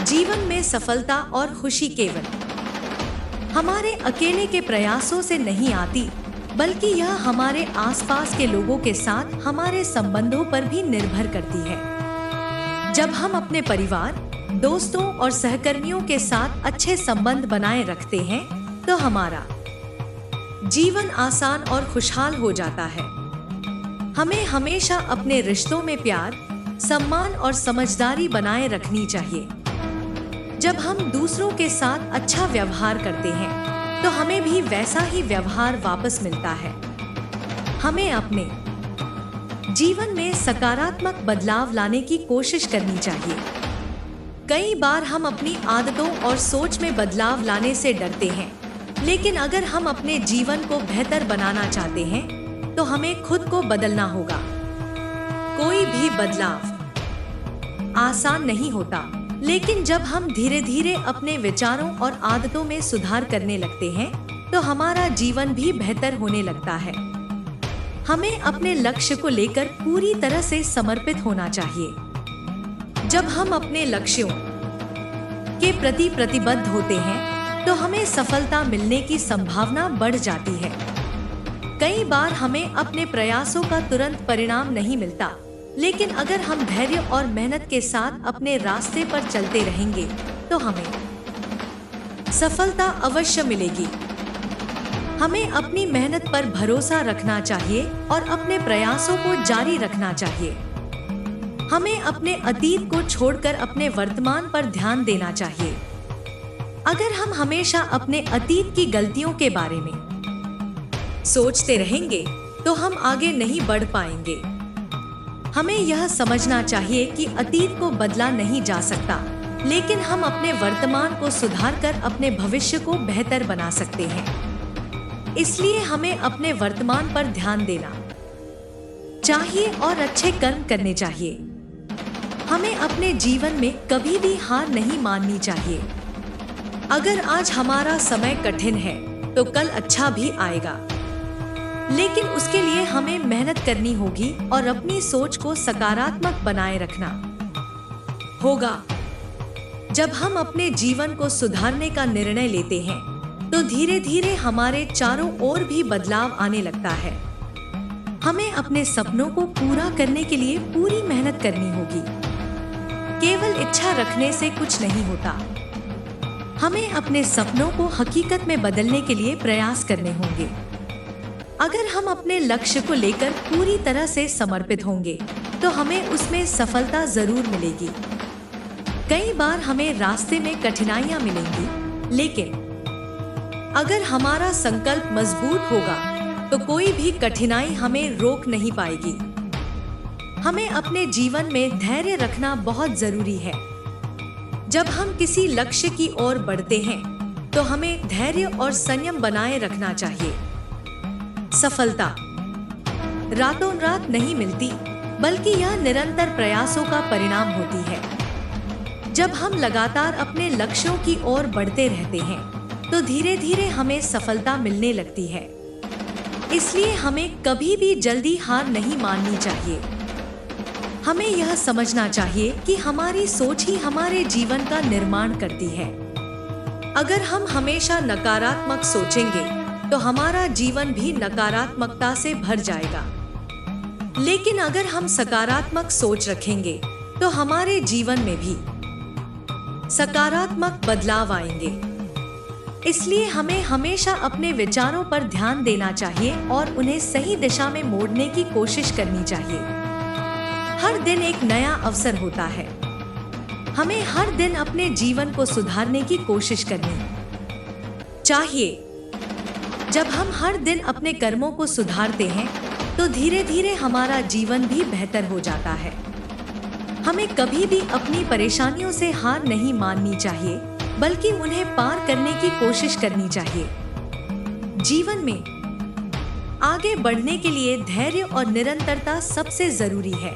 जीवन में सफलता और खुशी केवल हमारे अकेले के प्रयासों से नहीं आती, बल्कि यह हमारे आसपास के लोगों के साथ हमारे संबंधों पर भी निर्भर करती है। जब हम अपने परिवार, दोस्तों और सहकर्मियों के साथ अच्छे संबंध बनाए रखते हैं, तो हमारा जीवन आसान और खुशहाल हो जाता है। हमें हमेशा अपने रिश्तों में प्यार, सम्मान और समझदारी बनाए रखनी चाहिए। जब हम दूसरों के साथ अच्छा व्यवहार करते हैं, तो हमें भी वैसा ही व्यवहार वापस मिलता है। हमें अपने जीवन में सकारात्मक बदलाव लाने की कोशिश करनी चाहिए। कई बार हम अपनी आदतों और सोच में बदलाव लाने से डरते हैं, लेकिन अगर हम अपने जीवन को बेहतर बनाना चाहते हैं, तो हमें खुद को बदलना होगा। कोई भी बदलाव आसान नहीं होता, लेकिन जब हम धीरे धीरे अपने विचारों और आदतों में सुधार करने लगते हैं, तो हमारा जीवन भी बेहतर होने लगता है। हमें अपने लक्ष्य को लेकर पूरी तरह से समर्पित होना चाहिए। जब हम अपने लक्ष्यों के प्रति प्रतिबद्ध होते हैं, तो हमें सफलता मिलने की संभावना बढ़ जाती है। कई बार हमें अपने प्रयासों का तुरंत परिणाम नहीं मिलता, लेकिन अगर हम धैर्य और मेहनत के साथ अपने रास्ते पर चलते रहेंगे तो हमें सफलता अवश्य मिलेगी। हमें अपनी मेहनत पर भरोसा रखना चाहिए और अपने प्रयासों को जारी रखना चाहिए। हमें अपने अतीत को छोड़कर अपने वर्तमान पर ध्यान देना चाहिए। अगर हम हमेशा अपने अतीत की गलतियों के बारे में सोचते रहेंगे तो हम आगे नहीं बढ़ पाएंगे। हमें यह समझना चाहिए कि अतीत को बदला नहीं जा सकता, लेकिन हम अपने वर्तमान को सुधारकर अपने भविष्य को बेहतर बना सकते हैं। इसलिए हमें अपने वर्तमान पर ध्यान देना चाहिए और अच्छे कर्म करने चाहिए। हमें अपने जीवन में कभी भी हार नहीं माननी चाहिए। अगर आज हमारा समय कठिन है तो कल अच्छा भी आएगा, लेकिन उसके लिए हमें मेहनत करनी होगी और अपनी सोच को सकारात्मक बनाए रखना होगा। जब हम अपने जीवन को सुधारने का निर्णय लेते हैं तो धीरे धीरे हमारे चारों ओर भी बदलाव आने लगता है। हमें अपने सपनों को पूरा करने के लिए पूरी मेहनत करनी होगी। केवल इच्छा रखने से कुछ नहीं होता। हमें अपने सपनों को हकीकत में बदलने के लिए प्रयास करने होंगे। अगर हम अपने लक्ष्य को लेकर पूरी तरह से समर्पित होंगे तो हमें उसमें सफलता जरूर मिलेगी। कई बार हमें रास्ते में कठिनाइयां मिलेंगी, लेकिन अगर हमारा संकल्प मजबूत होगा तो कोई भी कठिनाई हमें रोक नहीं पाएगी। हमें अपने जीवन में धैर्य रखना बहुत जरूरी है। जब हम किसी लक्ष्य की ओर बढ़ते हैं तो हमें धैर्य और संयम बनाए रखना चाहिए। सफलता रातों रात नहीं मिलती, बल्कि यह निरंतर प्रयासों का परिणाम होती है। जब हम लगातार अपने लक्ष्यों की ओर बढ़ते रहते हैं तो धीरे धीरे हमें सफलता मिलने लगती है। इसलिए हमें कभी भी जल्दी हार नहीं माननी चाहिए। हमें यह समझना चाहिए कि हमारी सोच ही हमारे जीवन का निर्माण करती है। अगर हम हमेशा नकारात्मक सोचेंगे तो हमारा जीवन भी नकारात्मकता से भर जाएगा, लेकिन अगर हम सकारात्मक सोच रखेंगे तो हमारे जीवन में भी सकारात्मक बदलाव आएंगे। इसलिए हमें हमेशा अपने विचारों पर ध्यान देना चाहिए और उन्हें सही दिशा में मोड़ने की कोशिश करनी चाहिए। हर दिन एक नया अवसर होता है। हमें हर दिन अपने जीवन को सुधारने की कोशिश करनी चाहिए। जब हम हर दिन अपने कर्मों को सुधारते हैं तो धीरे धीरे हमारा जीवन भी बेहतर हो जाता है। हमें कभी भी अपनी परेशानियों से हार नहीं माननी चाहिए, बल्कि उन्हें पार करने की कोशिश करनी चाहिए। जीवन में आगे बढ़ने के लिए धैर्य और निरंतरता सबसे जरूरी है।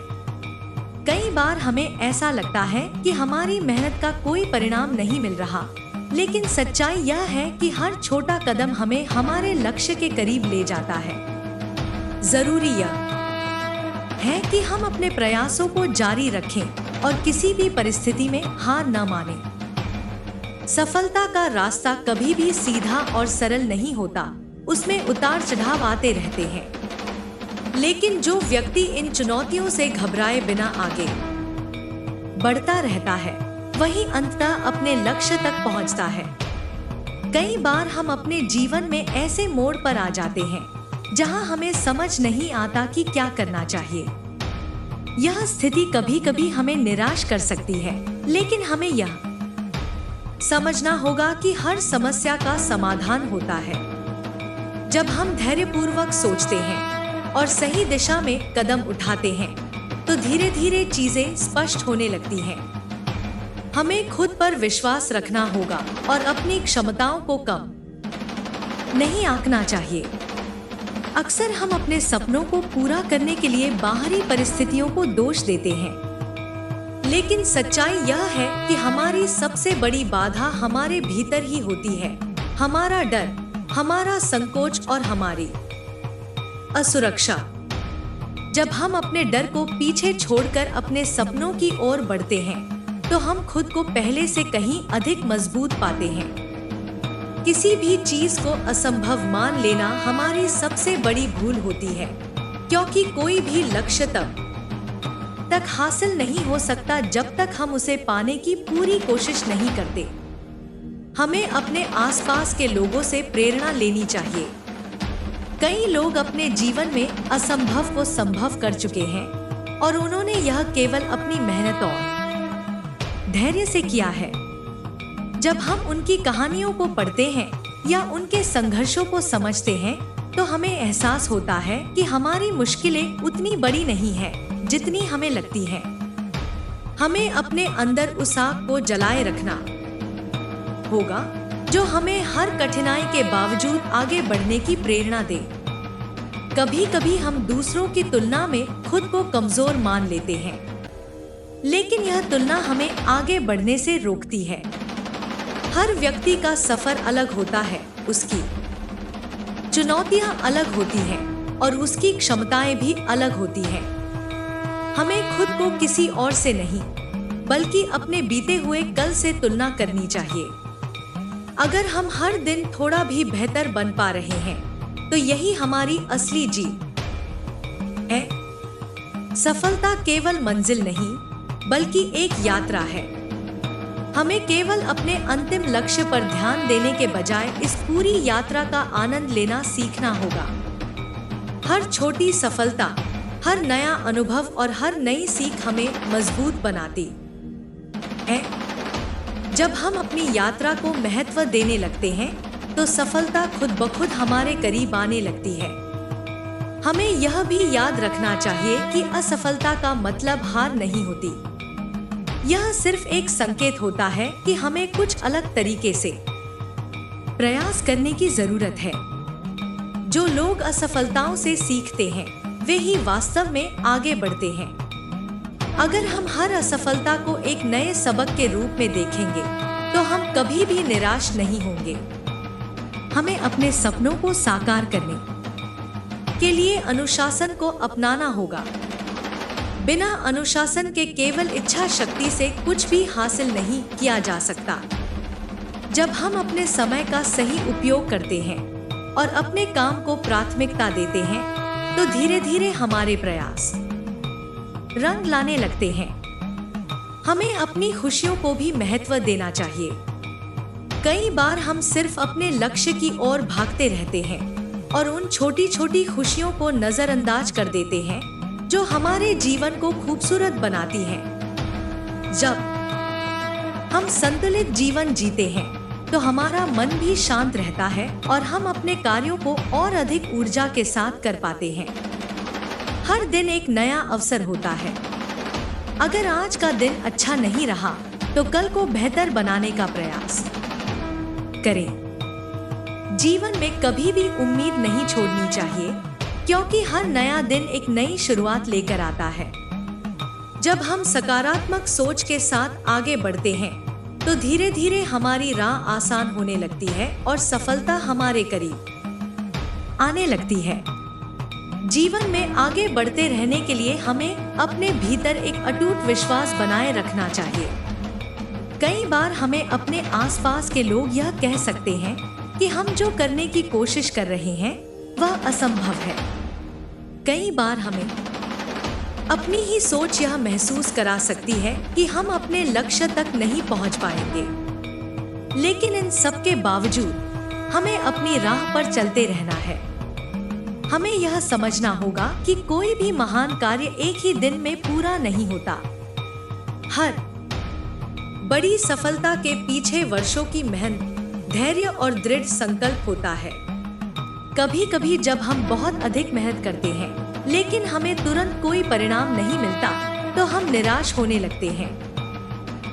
कई बार हमें ऐसा लगता है कि हमारी मेहनत का कोई परिणाम नहीं मिल रहा, लेकिन सच्चाई यह है कि हर छोटा कदम हमें हमारे लक्ष्य के करीब ले जाता है। जरूरी यह है कि हम अपने प्रयासों को जारी रखें और किसी भी परिस्थिति में हार न मानें। सफलता का रास्ता कभी भी सीधा और सरल नहीं होता, उसमें उतार चढ़ाव आते रहते हैं। लेकिन जो व्यक्ति इन चुनौतियों से घबराए बिना आगे बढ़ता रहता है, वही अंततः अपने लक्ष्य तक पहुंचता है। कई बार हम अपने जीवन में ऐसे मोड़ पर आ जाते हैं जहां हमें समझ नहीं आता कि क्या करना चाहिए। यह स्थिति कभी कभी हमें निराश कर सकती है, लेकिन हमें यह समझना होगा कि हर समस्या का समाधान होता है। जब हम धैर्यपूर्वक सोचते हैं और सही दिशा में कदम उठाते हैं तो धीरे धीरे चीजें स्पष्ट होने लगती हैं। हमें खुद पर विश्वास रखना होगा और अपनी क्षमताओं को कम नहीं आंकना चाहिए। अक्सर हम अपने सपनों को पूरा करने के लिए बाहरी परिस्थितियों को दोष देते हैं, लेकिन सच्चाई यह है कि हमारी सबसे बड़ी बाधा हमारे भीतर ही होती है। हमारा डर, हमारा संकोच और हमारी असुरक्षा। जब हम अपने डर को पीछे छोड़कर अपने सपनों की ओर बढ़ते हैं तो हम खुद को पहले से कहीं अधिक मजबूत पाते हैं। किसी भी चीज को असंभव मान लेना हमारी सबसे बड़ी भूल होती है, क्योंकि कोई भी लक्ष्य तक हासिल नहीं हो सकता जब तक हम उसे पाने की पूरी कोशिश नहीं करते। हमें अपने आसपास के लोगों से प्रेरणा लेनी चाहिए। कई लोग अपने जीवन में असंभव को संभव कर चुके हैं और उन्होंने यह केवल अपनी मेहनत और धैर्य से किया है। जब हम उनकी कहानियों को पढ़ते हैं या उनके संघर्षों को समझते हैं, तो हमें एहसास होता है कि हमारी मुश्किलें उतनी बड़ी नहीं हैं जितनी हमें लगती हैं। हमें अपने अंदर उस आग को जलाए रखना होगा जो हमें हर कठिनाई के बावजूद आगे बढ़ने की प्रेरणा दे। कभी कभी हम दूसरों की तुलना में खुद को कमजोर मान लेते हैं, लेकिन यह तुलना हमें आगे बढ़ने से रोकती है। हर व्यक्ति का सफर अलग होता है, उसकी चुनौतियां अलग होती हैं और उसकी क्षमताएं भी अलग होती हैं। हमें खुद को किसी और से नहीं, बल्कि अपने बीते हुए कल से तुलना करनी चाहिए। अगर हम हर दिन थोड़ा भी बेहतर बन पा रहे हैं, तो यही हमारी असली जीत है। सफलता केवल मंजिल नहीं, बल्कि एक यात्रा है। हमें केवल अपने अंतिम लक्ष्य पर ध्यान देने के बजाय इस पूरी यात्रा का आनंद लेना सीखना होगा। हर छोटी सफलता, हर नया अनुभव और हर नई सीख हमें मजबूत बनाती है। जब हम अपनी यात्रा को महत्व देने लगते हैं, तो सफलता खुद ब खुद हमारे करीब आने लगती है। हमें यह भी याद रखना चाहिए कि असफलता का मतलब हार नहीं होती। यह सिर्फ एक संकेत होता है कि हमें कुछ अलग तरीके से प्रयास करने की जरूरत है। जो लोग असफलताओं से सीखते हैं, वे ही वास्तव में आगे बढ़ते हैं। अगर हम हर असफलता को एक नए सबक के रूप में देखेंगे, तो हम कभी भी निराश नहीं होंगे। हमें अपने सपनों को साकार करने के लिए अनुशासन को अपनाना होगा। बिना अनुशासन के केवल इच्छा शक्ति से कुछ भी हासिल नहीं किया जा सकता। जब हम अपने समय का सही उपयोग करते हैं और अपने काम को प्राथमिकता देते हैं, तो धीरे धीरे हमारे प्रयास रंग लाने लगते हैं। हमें अपनी खुशियों को भी महत्व देना चाहिए। कई बार हम सिर्फ अपने लक्ष्य की ओर भागते रहते हैं और उन छोटी छोटी खुशियों को नजरअंदाज कर देते हैं जो हमारे जीवन को खूबसूरत बनाती हैं। जब हम संतुलित जीवन जीते हैं, तो हमारा मन भी शांत रहता है और हम अपने कार्यों को और अधिक ऊर्जा के साथ कर पाते हैं। हर दिन एक नया अवसर होता है। अगर आज का दिन अच्छा नहीं रहा, तो कल को बेहतर बनाने का प्रयास करें। जीवन में कभी भी उम्मीद नहीं छोड़नी चाहिए, क्योंकि हर नया दिन एक नई शुरुआत लेकर आता है। जब हम सकारात्मक सोच के साथ आगे बढ़ते हैं, तो धीरे धीरे हमारी राह आसान होने लगती है और सफलता हमारे करीब आने लगती है। जीवन में आगे बढ़ते रहने के लिए हमें अपने भीतर एक अटूट विश्वास बनाए रखना चाहिए। कई बार हमें अपने आसपास के लोग यह कह सकते हैं कि हम जो करने की कोशिश कर रहे हैं, वह असंभव है। कई बार हमें अपनी ही सोच यह महसूस करा सकती है कि हम अपने लक्ष्य तक नहीं पहुंच पाएंगे। लेकिन इन सब के बावजूद हमें अपनी राह पर चलते रहना है। हमें यह समझना होगा कि कोई भी महान कार्य एक ही दिन में पूरा नहीं होता। हर बड़ी सफलता के पीछे वर्षों की मेहनत, धैर्य और दृढ़ संकल्प होता है। कभी कभी जब हम बहुत अधिक मेहनत करते हैं, लेकिन हमें तुरंत कोई परिणाम नहीं मिलता, तो हम निराश होने लगते हैं।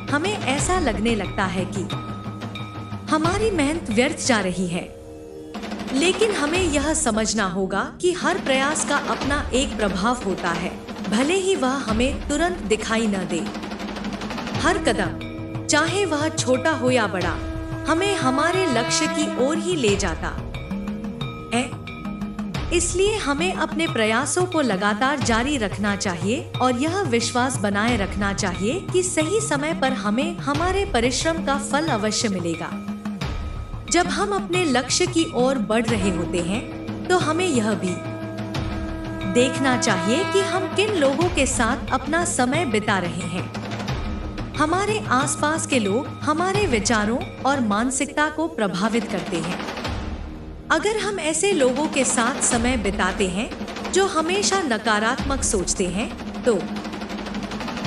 हमें ऐसा लगने लगता है कि हमारी मेहनत व्यर्थ जा रही है। लेकिन हमें यह समझना होगा कि हर प्रयास का अपना एक प्रभाव होता है, भले ही वह हमें तुरंत दिखाई न दे। हर कदम, चाहे वह छोटा हो या बड़ा, हमें हमारे लक्ष्य की ओर ही ले जाता है। इसलिए हमें अपने प्रयासों को लगातार जारी रखना चाहिए और यह विश्वास बनाए रखना चाहिए कि सही समय पर हमें हमारे परिश्रम का फल अवश्य मिलेगा। जब हम अपने लक्ष्य की ओर बढ़ रहे होते हैं तो हमें यह भी देखना चाहिए कि हम किन लोगों के साथ अपना समय बिता रहे हैं। हमारे आसपास के लोग हमारे विचारों और मानसिकता को प्रभावित करते हैं। अगर हम ऐसे लोगों के साथ समय बिताते हैं जो हमेशा नकारात्मक सोचते हैं, तो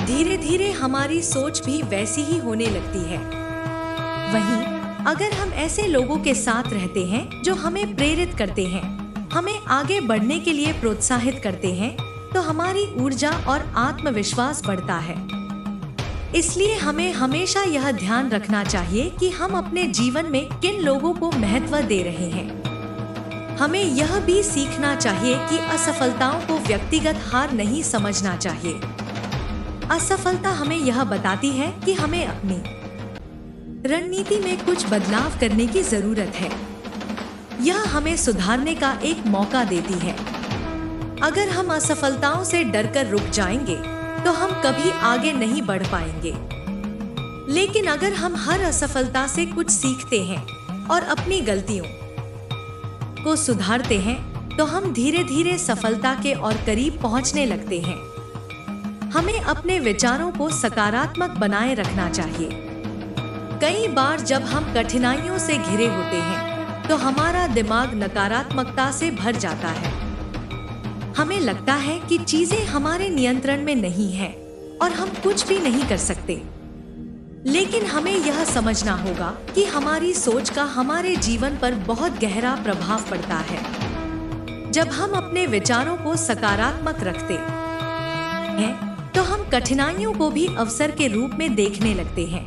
धीरे धीरे हमारी सोच भी वैसी ही होने लगती है। वहीं अगर हम ऐसे लोगों के साथ रहते हैं जो हमें प्रेरित करते हैं, हमें आगे बढ़ने के लिए प्रोत्साहित करते हैं, तो हमारी ऊर्जा और आत्मविश्वास बढ़ता है। इसलिए हमें हमेशा यह ध्यान रखना चाहिए कि हम अपने जीवन में किन लोगों को महत्व दे रहे हैं। हमें यह भी सीखना चाहिए कि असफलताओं को व्यक्तिगत हार नहीं समझना चाहिए। असफलता हमें यह बताती है कि हमें अपनी रणनीति में कुछ बदलाव करने की जरूरत है। यह हमें सुधारने का एक मौका देती है। अगर हम असफलताओं से डरकर रुक जाएंगे तो हम कभी आगे नहीं बढ़ पाएंगे। लेकिन अगर हम हर असफलता से कुछ सीखते हैं और अपनी गलतियों को सुधारते हैं, तो हम धीरे धीरे सफलता के और करीब पहुंचने लगते हैं। हमें अपने विचारों को सकारात्मक बनाए रखना चाहिए। कई बार जब हम कठिनाइयों से घिरे होते हैं तो हमारा दिमाग नकारात्मकता से भर जाता है। हमें लगता है कि चीजें हमारे नियंत्रण में नहीं हैं और हम कुछ भी नहीं कर सकते। लेकिन हमें यह समझना होगा कि हमारी सोच का हमारे जीवन पर बहुत गहरा प्रभाव पड़ता है। जब हम अपने विचारों को सकारात्मक रखते हैं तो हम कठिनाइयों को भी अवसर के रूप में देखने लगते हैं।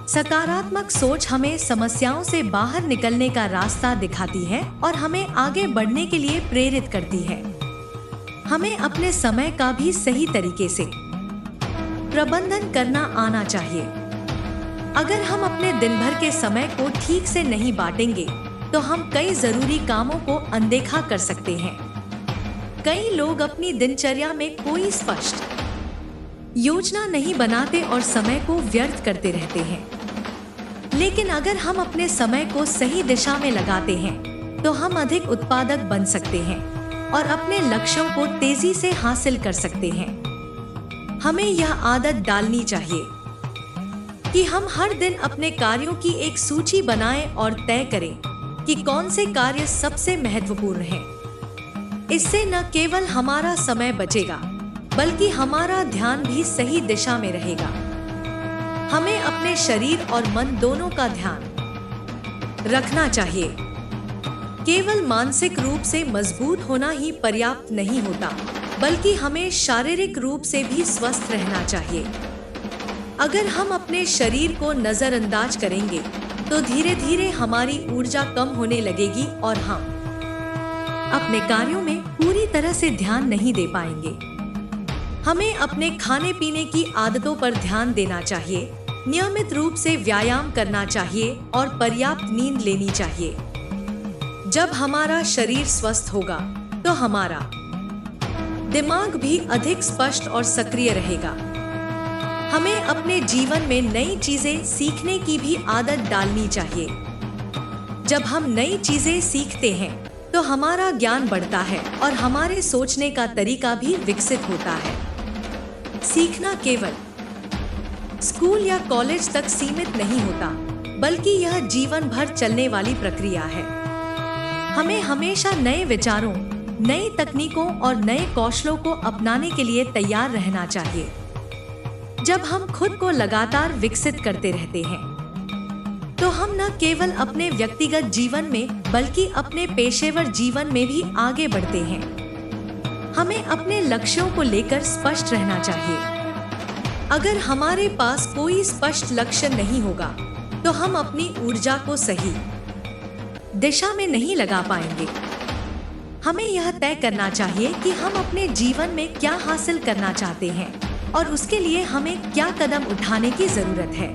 सकारात्मक सोच हमें समस्याओं से बाहर निकलने का रास्ता दिखाती है और हमें आगे बढ़ने के लिए प्रेरित करती है। हमें अपने समय का भी सही तरीके से प्रबंधन करना आना चाहिए। अगर हम अपने दिन भर के समय को ठीक से नहीं बांटेंगे तो हम कई जरूरी कामों को अनदेखा कर सकते हैं। कई लोग अपनी दिनचर्या में कोई स्पष्ट योजना नहीं बनाते और समय को व्यर्थ करते रहते हैं। लेकिन अगर हम अपने समय को सही दिशा में लगाते हैं तो हम अधिक उत्पादक बन सकते हैं और अपने लक्ष्यों को तेजी से हासिल कर सकते हैं। हमें यह आदत डालनी चाहिए कि हम हर दिन अपने कार्यों की एक सूची बनाएं और तय करें कि कौन से कार्य सबसे महत्वपूर्ण हैं। इससे न केवल हमारा समय बचेगा बल्कि हमारा ध्यान भी सही दिशा में रहेगा। हमें अपने शरीर और मन दोनों का ध्यान रखना चाहिए। केवल मानसिक रूप से मजबूत होना ही पर्याप्त नहीं होता, बल्कि हमें शारीरिक रूप से भी स्वस्थ रहना चाहिए। अगर हम अपने शरीर को नजरअंदाज करेंगे तो धीरे धीरे हमारी ऊर्जा कम होने लगेगी और हम अपने कार्यों में पूरी तरह से ध्यान नहीं दे पाएंगे। हमें अपने खाने पीने की आदतों पर ध्यान देना चाहिए, नियमित रूप से व्यायाम करना चाहिए और पर्याप्त नींद लेनी चाहिए। जब हमारा शरीर स्वस्थ होगा तो हमारा दिमाग भी अधिक स्पष्ट और सक्रिय रहेगा। हमें अपने जीवन में नई चीजें सीखने की भी आदत डालनी चाहिए। जब हम नई चीजें सीखते हैं तो हमारा ज्ञान बढ़ता है और हमारे सोचने का तरीका भी विकसित होता है। सीखना केवल स्कूल या कॉलेज तक सीमित नहीं होता, बल्कि यह जीवन भर चलने वाली प्रक्रिया है। हमें हमेशा नए विचारों, नई तकनीकों और नए कौशलों को अपनाने के लिए तैयार रहना चाहिए। जब हम खुद को लगातार विकसित करते रहते हैं तो हम न केवल अपने व्यक्तिगत जीवन में बल्कि अपने पेशेवर जीवन में भी आगे बढ़ते हैं। हमें अपने लक्ष्यों को लेकर स्पष्ट रहना चाहिए। अगर हमारे पास कोई स्पष्ट लक्ष्य नहीं होगा तो हम अपनी ऊर्जा को सही दिशा में नहीं लगा पाएंगे। हमें यह तय करना चाहिए कि हम अपने जीवन में क्या हासिल करना चाहते हैं और उसके लिए हमें क्या कदम उठाने की जरूरत है।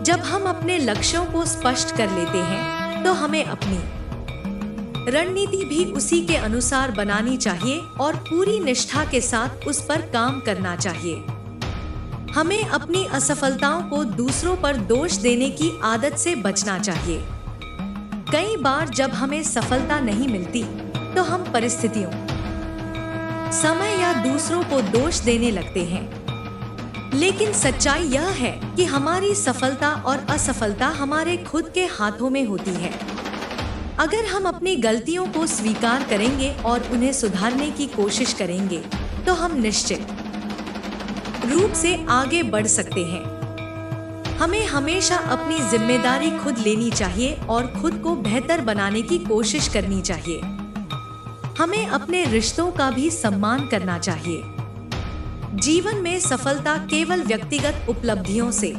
जब हम अपने लक्ष्यों को स्पष्ट कर लेते हैं तो हमें अपनी रणनीति भी उसी के अनुसार बनानी चाहिए और पूरी निष्ठा के साथ उस पर काम करना चाहिए। हमें अपनी असफलताओं को दूसरों पर दोष देने की आदत से बचना चाहिए। कई बार जब हमें सफलता नहीं मिलती तो हम परिस्थितियों, समय या दूसरों को दोष देने लगते हैं। लेकिन सच्चाई यह है कि हमारी सफलता और असफलता हमारे खुद के हाथों में होती है। अगर हम अपनी गलतियों को स्वीकार करेंगे और उन्हें सुधारने की कोशिश करेंगे तो हम निश्चित रूप से आगे बढ़ सकते हैं। हमें हमेशा अपनी जिम्मेदारी खुद लेनी चाहिए और खुद को बेहतर बनाने की कोशिश करनी चाहिए। हमें अपने रिश्तों का भी सम्मान करना चाहिए। जीवन में सफलता केवल व्यक्तिगत उपलब्धियों से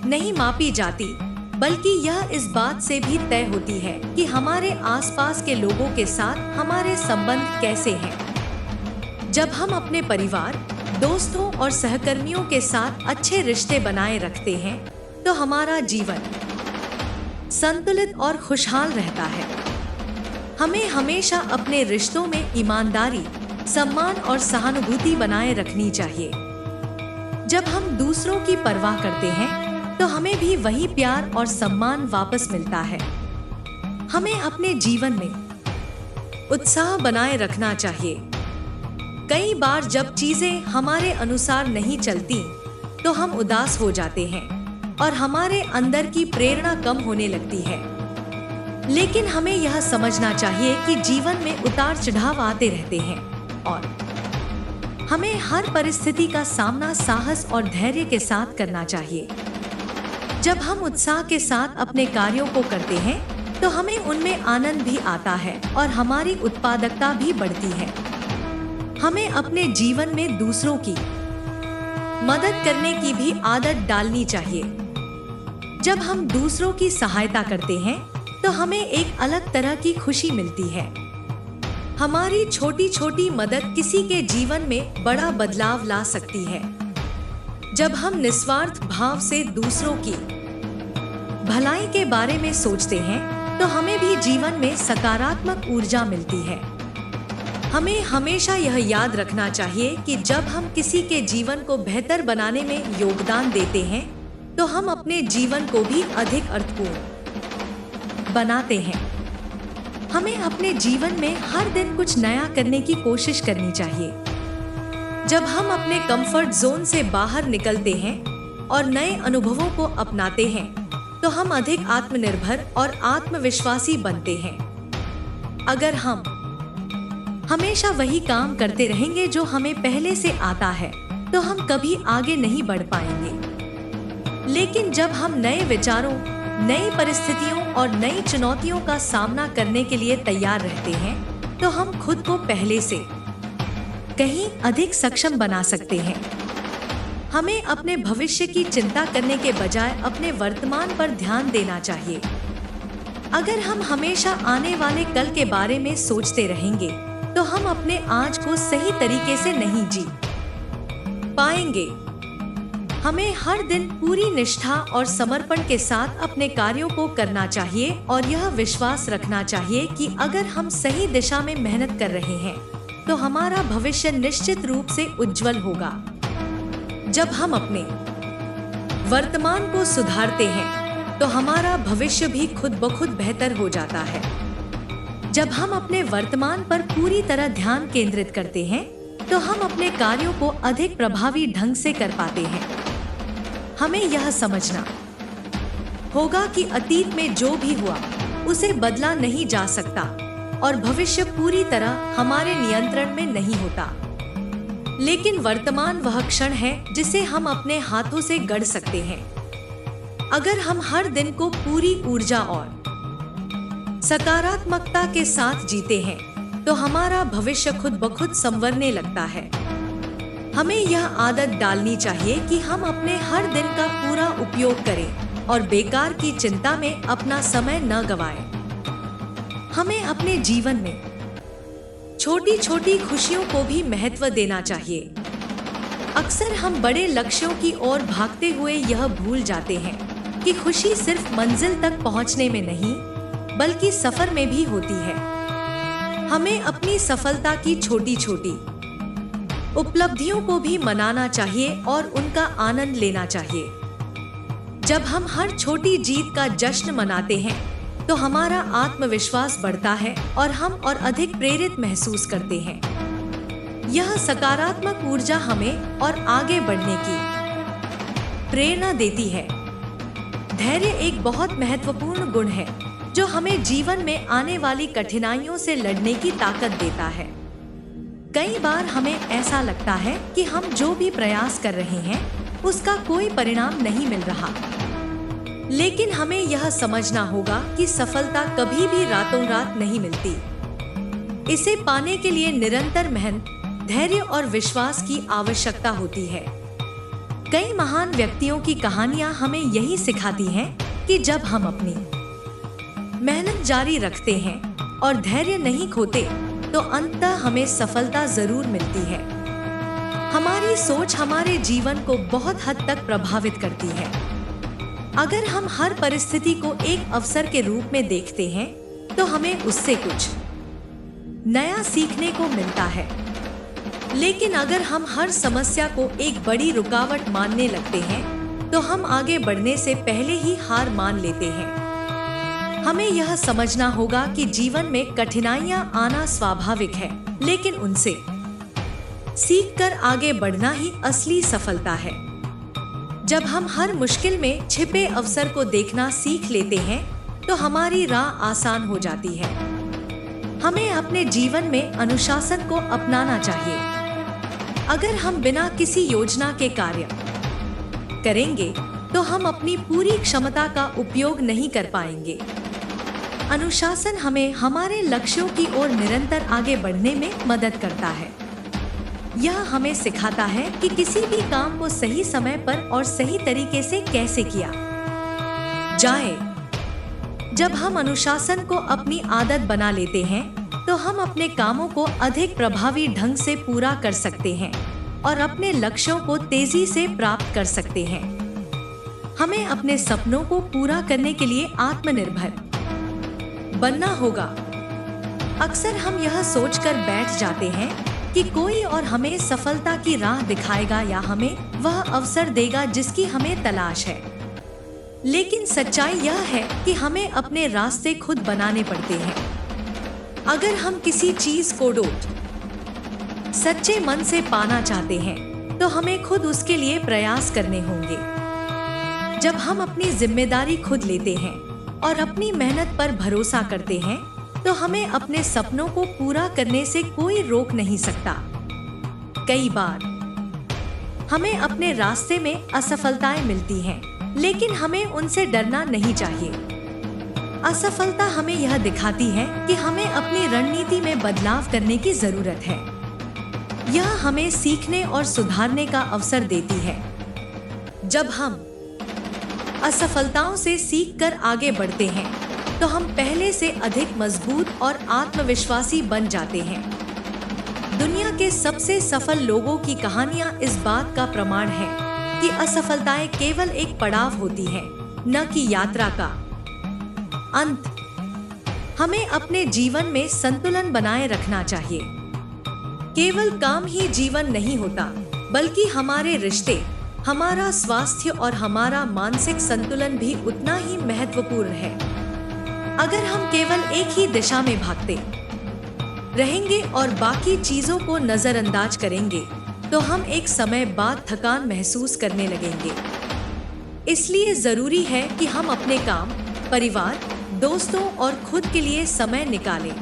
नहीं मापी जाती, बल्कि यह इस बात से भी तय होती है कि हमारे आसपास के लोगों के साथ हमारे संबंध कैसे हैं। जब हम अपने परिवार, दोस्तों और सहकर्मियों के साथ अच्छे रिश्ते बनाए रखते हैं तो हमारा जीवन संतुलित और खुशहाल रहता है। हमें हमेशा अपने रिश्तों में ईमानदारी, सम्मान और सहानुभूति बनाए रखनी चाहिए। जब हम दूसरों की परवाह करते हैं तो हमें भी वही प्यार और सम्मान वापस मिलता है। हमें अपने जीवन में उत्साह बनाए रखना चाहिए। कई बार जब चीजें हमारे अनुसार नहीं चलती तो हम उदास हो जाते हैं और हमारे अंदर की प्रेरणा कम होने लगती है। लेकिन हमें यह समझना चाहिए कि जीवन में उतार चढ़ाव आते रहते हैं और हमें हर परिस्थिति का सामना साहस और धैर्य के साथ करना चाहिए। जब हम उत्साह के साथ अपने कार्यों को करते हैं तो हमें उनमें आनंद भी आता है और हमारी उत्पादकता भी बढ़ती है। हमें अपने जीवन में दूसरों की मदद करने की भी आदत डालनी चाहिए। जब हम दूसरों की सहायता करते हैं तो हमें एक अलग तरह की खुशी मिलती है। हमारी छोटी छोटी मदद किसी के जीवन में बड़ा बदलाव ला सकती है। जब हम निस्वार्थ भाव से दूसरों की भलाई के बारे में सोचते हैं तो हमें भी जीवन में सकारात्मक ऊर्जा मिलती है। हमें हमेशा यह याद रखना चाहिए कि जब हम किसी के जीवन को बेहतर बनाने में योगदान देते हैं तो हम अपने जीवन को भी अधिक अर्थपूर्ण बनाते हैं। हमें अपने जीवन में हर दिन कुछ नया करने की कोशिश करनी चाहिए। जब हम अपने कंफर्ट जोन से बाहर निकलते हैं और नए अनुभवों को अपनाते हैं तो हम अधिक आत्मनिर्भर और आत्मविश्वासी बनते हैं। अगर हम हमेशा वही काम करते रहेंगे जो हमें पहले से आता है तो हम कभी आगे नहीं बढ़ पाएंगे। लेकिन जब हम नए विचारों, नई परिस्थितियों और नई चुनौतियों का सामना करने के लिए तैयार रहते हैं तो हम खुद को पहले से कहीं अधिक सक्षम बना सकते हैं। हमें अपने भविष्य की चिंता करने के बजाय अपने वर्तमान पर ध्यान देना चाहिए। अगर हम हमेशा आने वाले कल के बारे में सोचते रहेंगे तो हम अपने आज को सही तरीके से नहीं जी पाएंगे। हमें हर दिन पूरी निष्ठा और समर्पण के साथ अपने कार्यों को करना चाहिए और यह विश्वास रखना चाहिए कि अगर हम सही दिशा में मेहनत कर रहे हैं तो हमारा भविष्य निश्चित रूप से उज्जवल होगा। जब हम अपने वर्तमान को सुधारते हैं तो हमारा भविष्य भी खुद ब खुद बेहतर हो जाता है। जब हम अपने वर्तमान पर पूरी तरह ध्यान केंद्रित करते हैं तो हम अपने कार्यों को अधिक प्रभावी ढंग से कर पाते हैं। हमें यह समझना होगा कि अतीत में जो भी हुआ उसे बदला नहीं जा सकता और भविष्य पूरी तरह हमारे नियंत्रण में नहीं होता। लेकिन वर्तमान वह क्षण है जिसे हम अपने हाथों से गढ़ सकते हैं। अगर हम हर दिन को पूरी ऊर्जा और सकारात्मकता के साथ जीते हैं तो हमारा भविष्य खुद ब खुद संवरने लगता है। हमें यह आदत डालनी चाहिए कि हम अपने हर दिन का पूरा उपयोग करें और बेकार की चिंता में अपना समय न गवाएं। हमें अपने जीवन में छोटी छोटी खुशियों को भी महत्व देना चाहिए। अक्सर हम बड़े लक्ष्यों की ओर भागते हुए यह भूल जाते हैं कि खुशी सिर्फ मंजिल तक पहुंचने में नहीं बल्कि सफर में भी होती है। हमें अपनी सफलता की छोटी छोटी उपलब्धियों को भी मनाना चाहिए और उनका आनंद लेना चाहिए। जब हम हर छोटी जीत का जश्न मनाते हैं तो हमारा आत्मविश्वास बढ़ता है और हम और अधिक प्रेरित महसूस करते हैं। यह सकारात्मक ऊर्जा हमें और आगे बढ़ने की प्रेरणा देती है। धैर्य एक बहुत महत्वपूर्ण गुण है जो हमें जीवन में आने वाली कठिनाइयों से लड़ने की ताकत देता है। कई बार हमें ऐसा लगता है कि हम जो भी प्रयास कर रहे हैं उसका कोई परिणाम नहीं मिल रहा, लेकिन हमें यह समझना होगा कि सफलता कभी भी रातों रात नहीं मिलती। इसे पाने के लिए निरंतर मेहनत, धैर्य और विश्वास की आवश्यकता होती है। कई महान व्यक्तियों की कहानियां हमें यही सिखाती हैं कि जब हम अपनी मेहनत जारी रखते हैं और धैर्य नहीं खोते तो अंततः हमें सफलता जरूर मिलती है। हमारी सोच हमारे जीवन को बहुत हद तक प्रभावित करती है। अगर हम हर परिस्थिति को एक अवसर के रूप में देखते हैं तो हमें उससे कुछ नया सीखने को मिलता है। लेकिन अगर हम हर समस्या को एक बड़ी रुकावट मानने लगते हैं तो हम आगे बढ़ने से पहले ही हार मान लेते हैं। हमें यह समझना होगा कि जीवन में कठिनाइयां आना स्वाभाविक है, लेकिन उनसे सीखकर आगे बढ़ना ही असली सफलता है। जब हम हर मुश्किल में छिपे अवसर को देखना सीख लेते हैं तो हमारी राह आसान हो जाती है। हमें अपने जीवन में अनुशासन को अपनाना चाहिए। अगर हम बिना किसी योजना के कार्य करेंगे तो हम अपनी पूरी क्षमता का उपयोग नहीं कर पाएंगे। अनुशासन हमें हमारे लक्ष्यों की ओर निरंतर आगे बढ़ने में मदद करता है। यह हमें सिखाता है कि किसी भी काम को सही समय पर और सही तरीके से कैसे किया जाए। जब हम अनुशासन को अपनी आदत बना लेते हैं तो हम अपने कामों को अधिक प्रभावी ढंग से पूरा कर सकते हैं और अपने लक्ष्यों को तेजी से प्राप्त कर सकते हैं। हमें अपने सपनों को पूरा करने के लिए आत्मनिर्भर बनना होगा। अक्सर हम यह सोचकर बैठ जाते हैं कि कोई और हमें सफलता की राह दिखाएगा या हमें वह अवसर देगा जिसकी हमें तलाश है। लेकिन सच्चाई यह है कि हमें अपने रास्ते खुद बनाने पड़ते हैं। अगर हम किसी चीज को सच्चे मन से पाना चाहते हैं तो हमें खुद उसके लिए प्रयास करने होंगे। जब हम अपनी जिम्मेदारी खुद लेते हैं और अपनी मेहनत पर भरोसा करते हैं तो हमें अपने सपनों को पूरा करने से कोई रोक नहीं सकता। कई बार हमें अपने रास्ते में असफलताएं मिलती हैं, लेकिन हमें उनसे डरना नहीं चाहिए। असफलता हमें यह दिखाती है कि हमें अपनी रणनीति में बदलाव करने की जरूरत है। यह हमें सीखने और सुधारने का अवसर देती है। जब हम असफलताओं से सीखकर आगे बढ़ते हैं तो हम पहले से अधिक मजबूत और आत्मविश्वासी बन जाते हैं। दुनिया के सबसे सफल लोगों की कहानियां इस बात का प्रमाण है कि असफलताएं केवल एक पड़ाव होती हैं, न कि यात्रा का अंत। हमें अपने जीवन में संतुलन बनाए रखना चाहिए। केवल काम ही जीवन नहीं होता, बल्कि हमारे रिश्ते, हमारा स्वास्थ्य और हमारा मानसिक संतुलन भी उतना ही महत्वपूर्ण है। अगर हम केवल एक ही दिशा में भागते रहेंगे और बाकी चीजों को नजरअंदाज करेंगे तो हम एक समय बाद थकान महसूस करने लगेंगे। इसलिए जरूरी है कि हम अपने काम, परिवार, दोस्तों और खुद के लिए समय निकालें।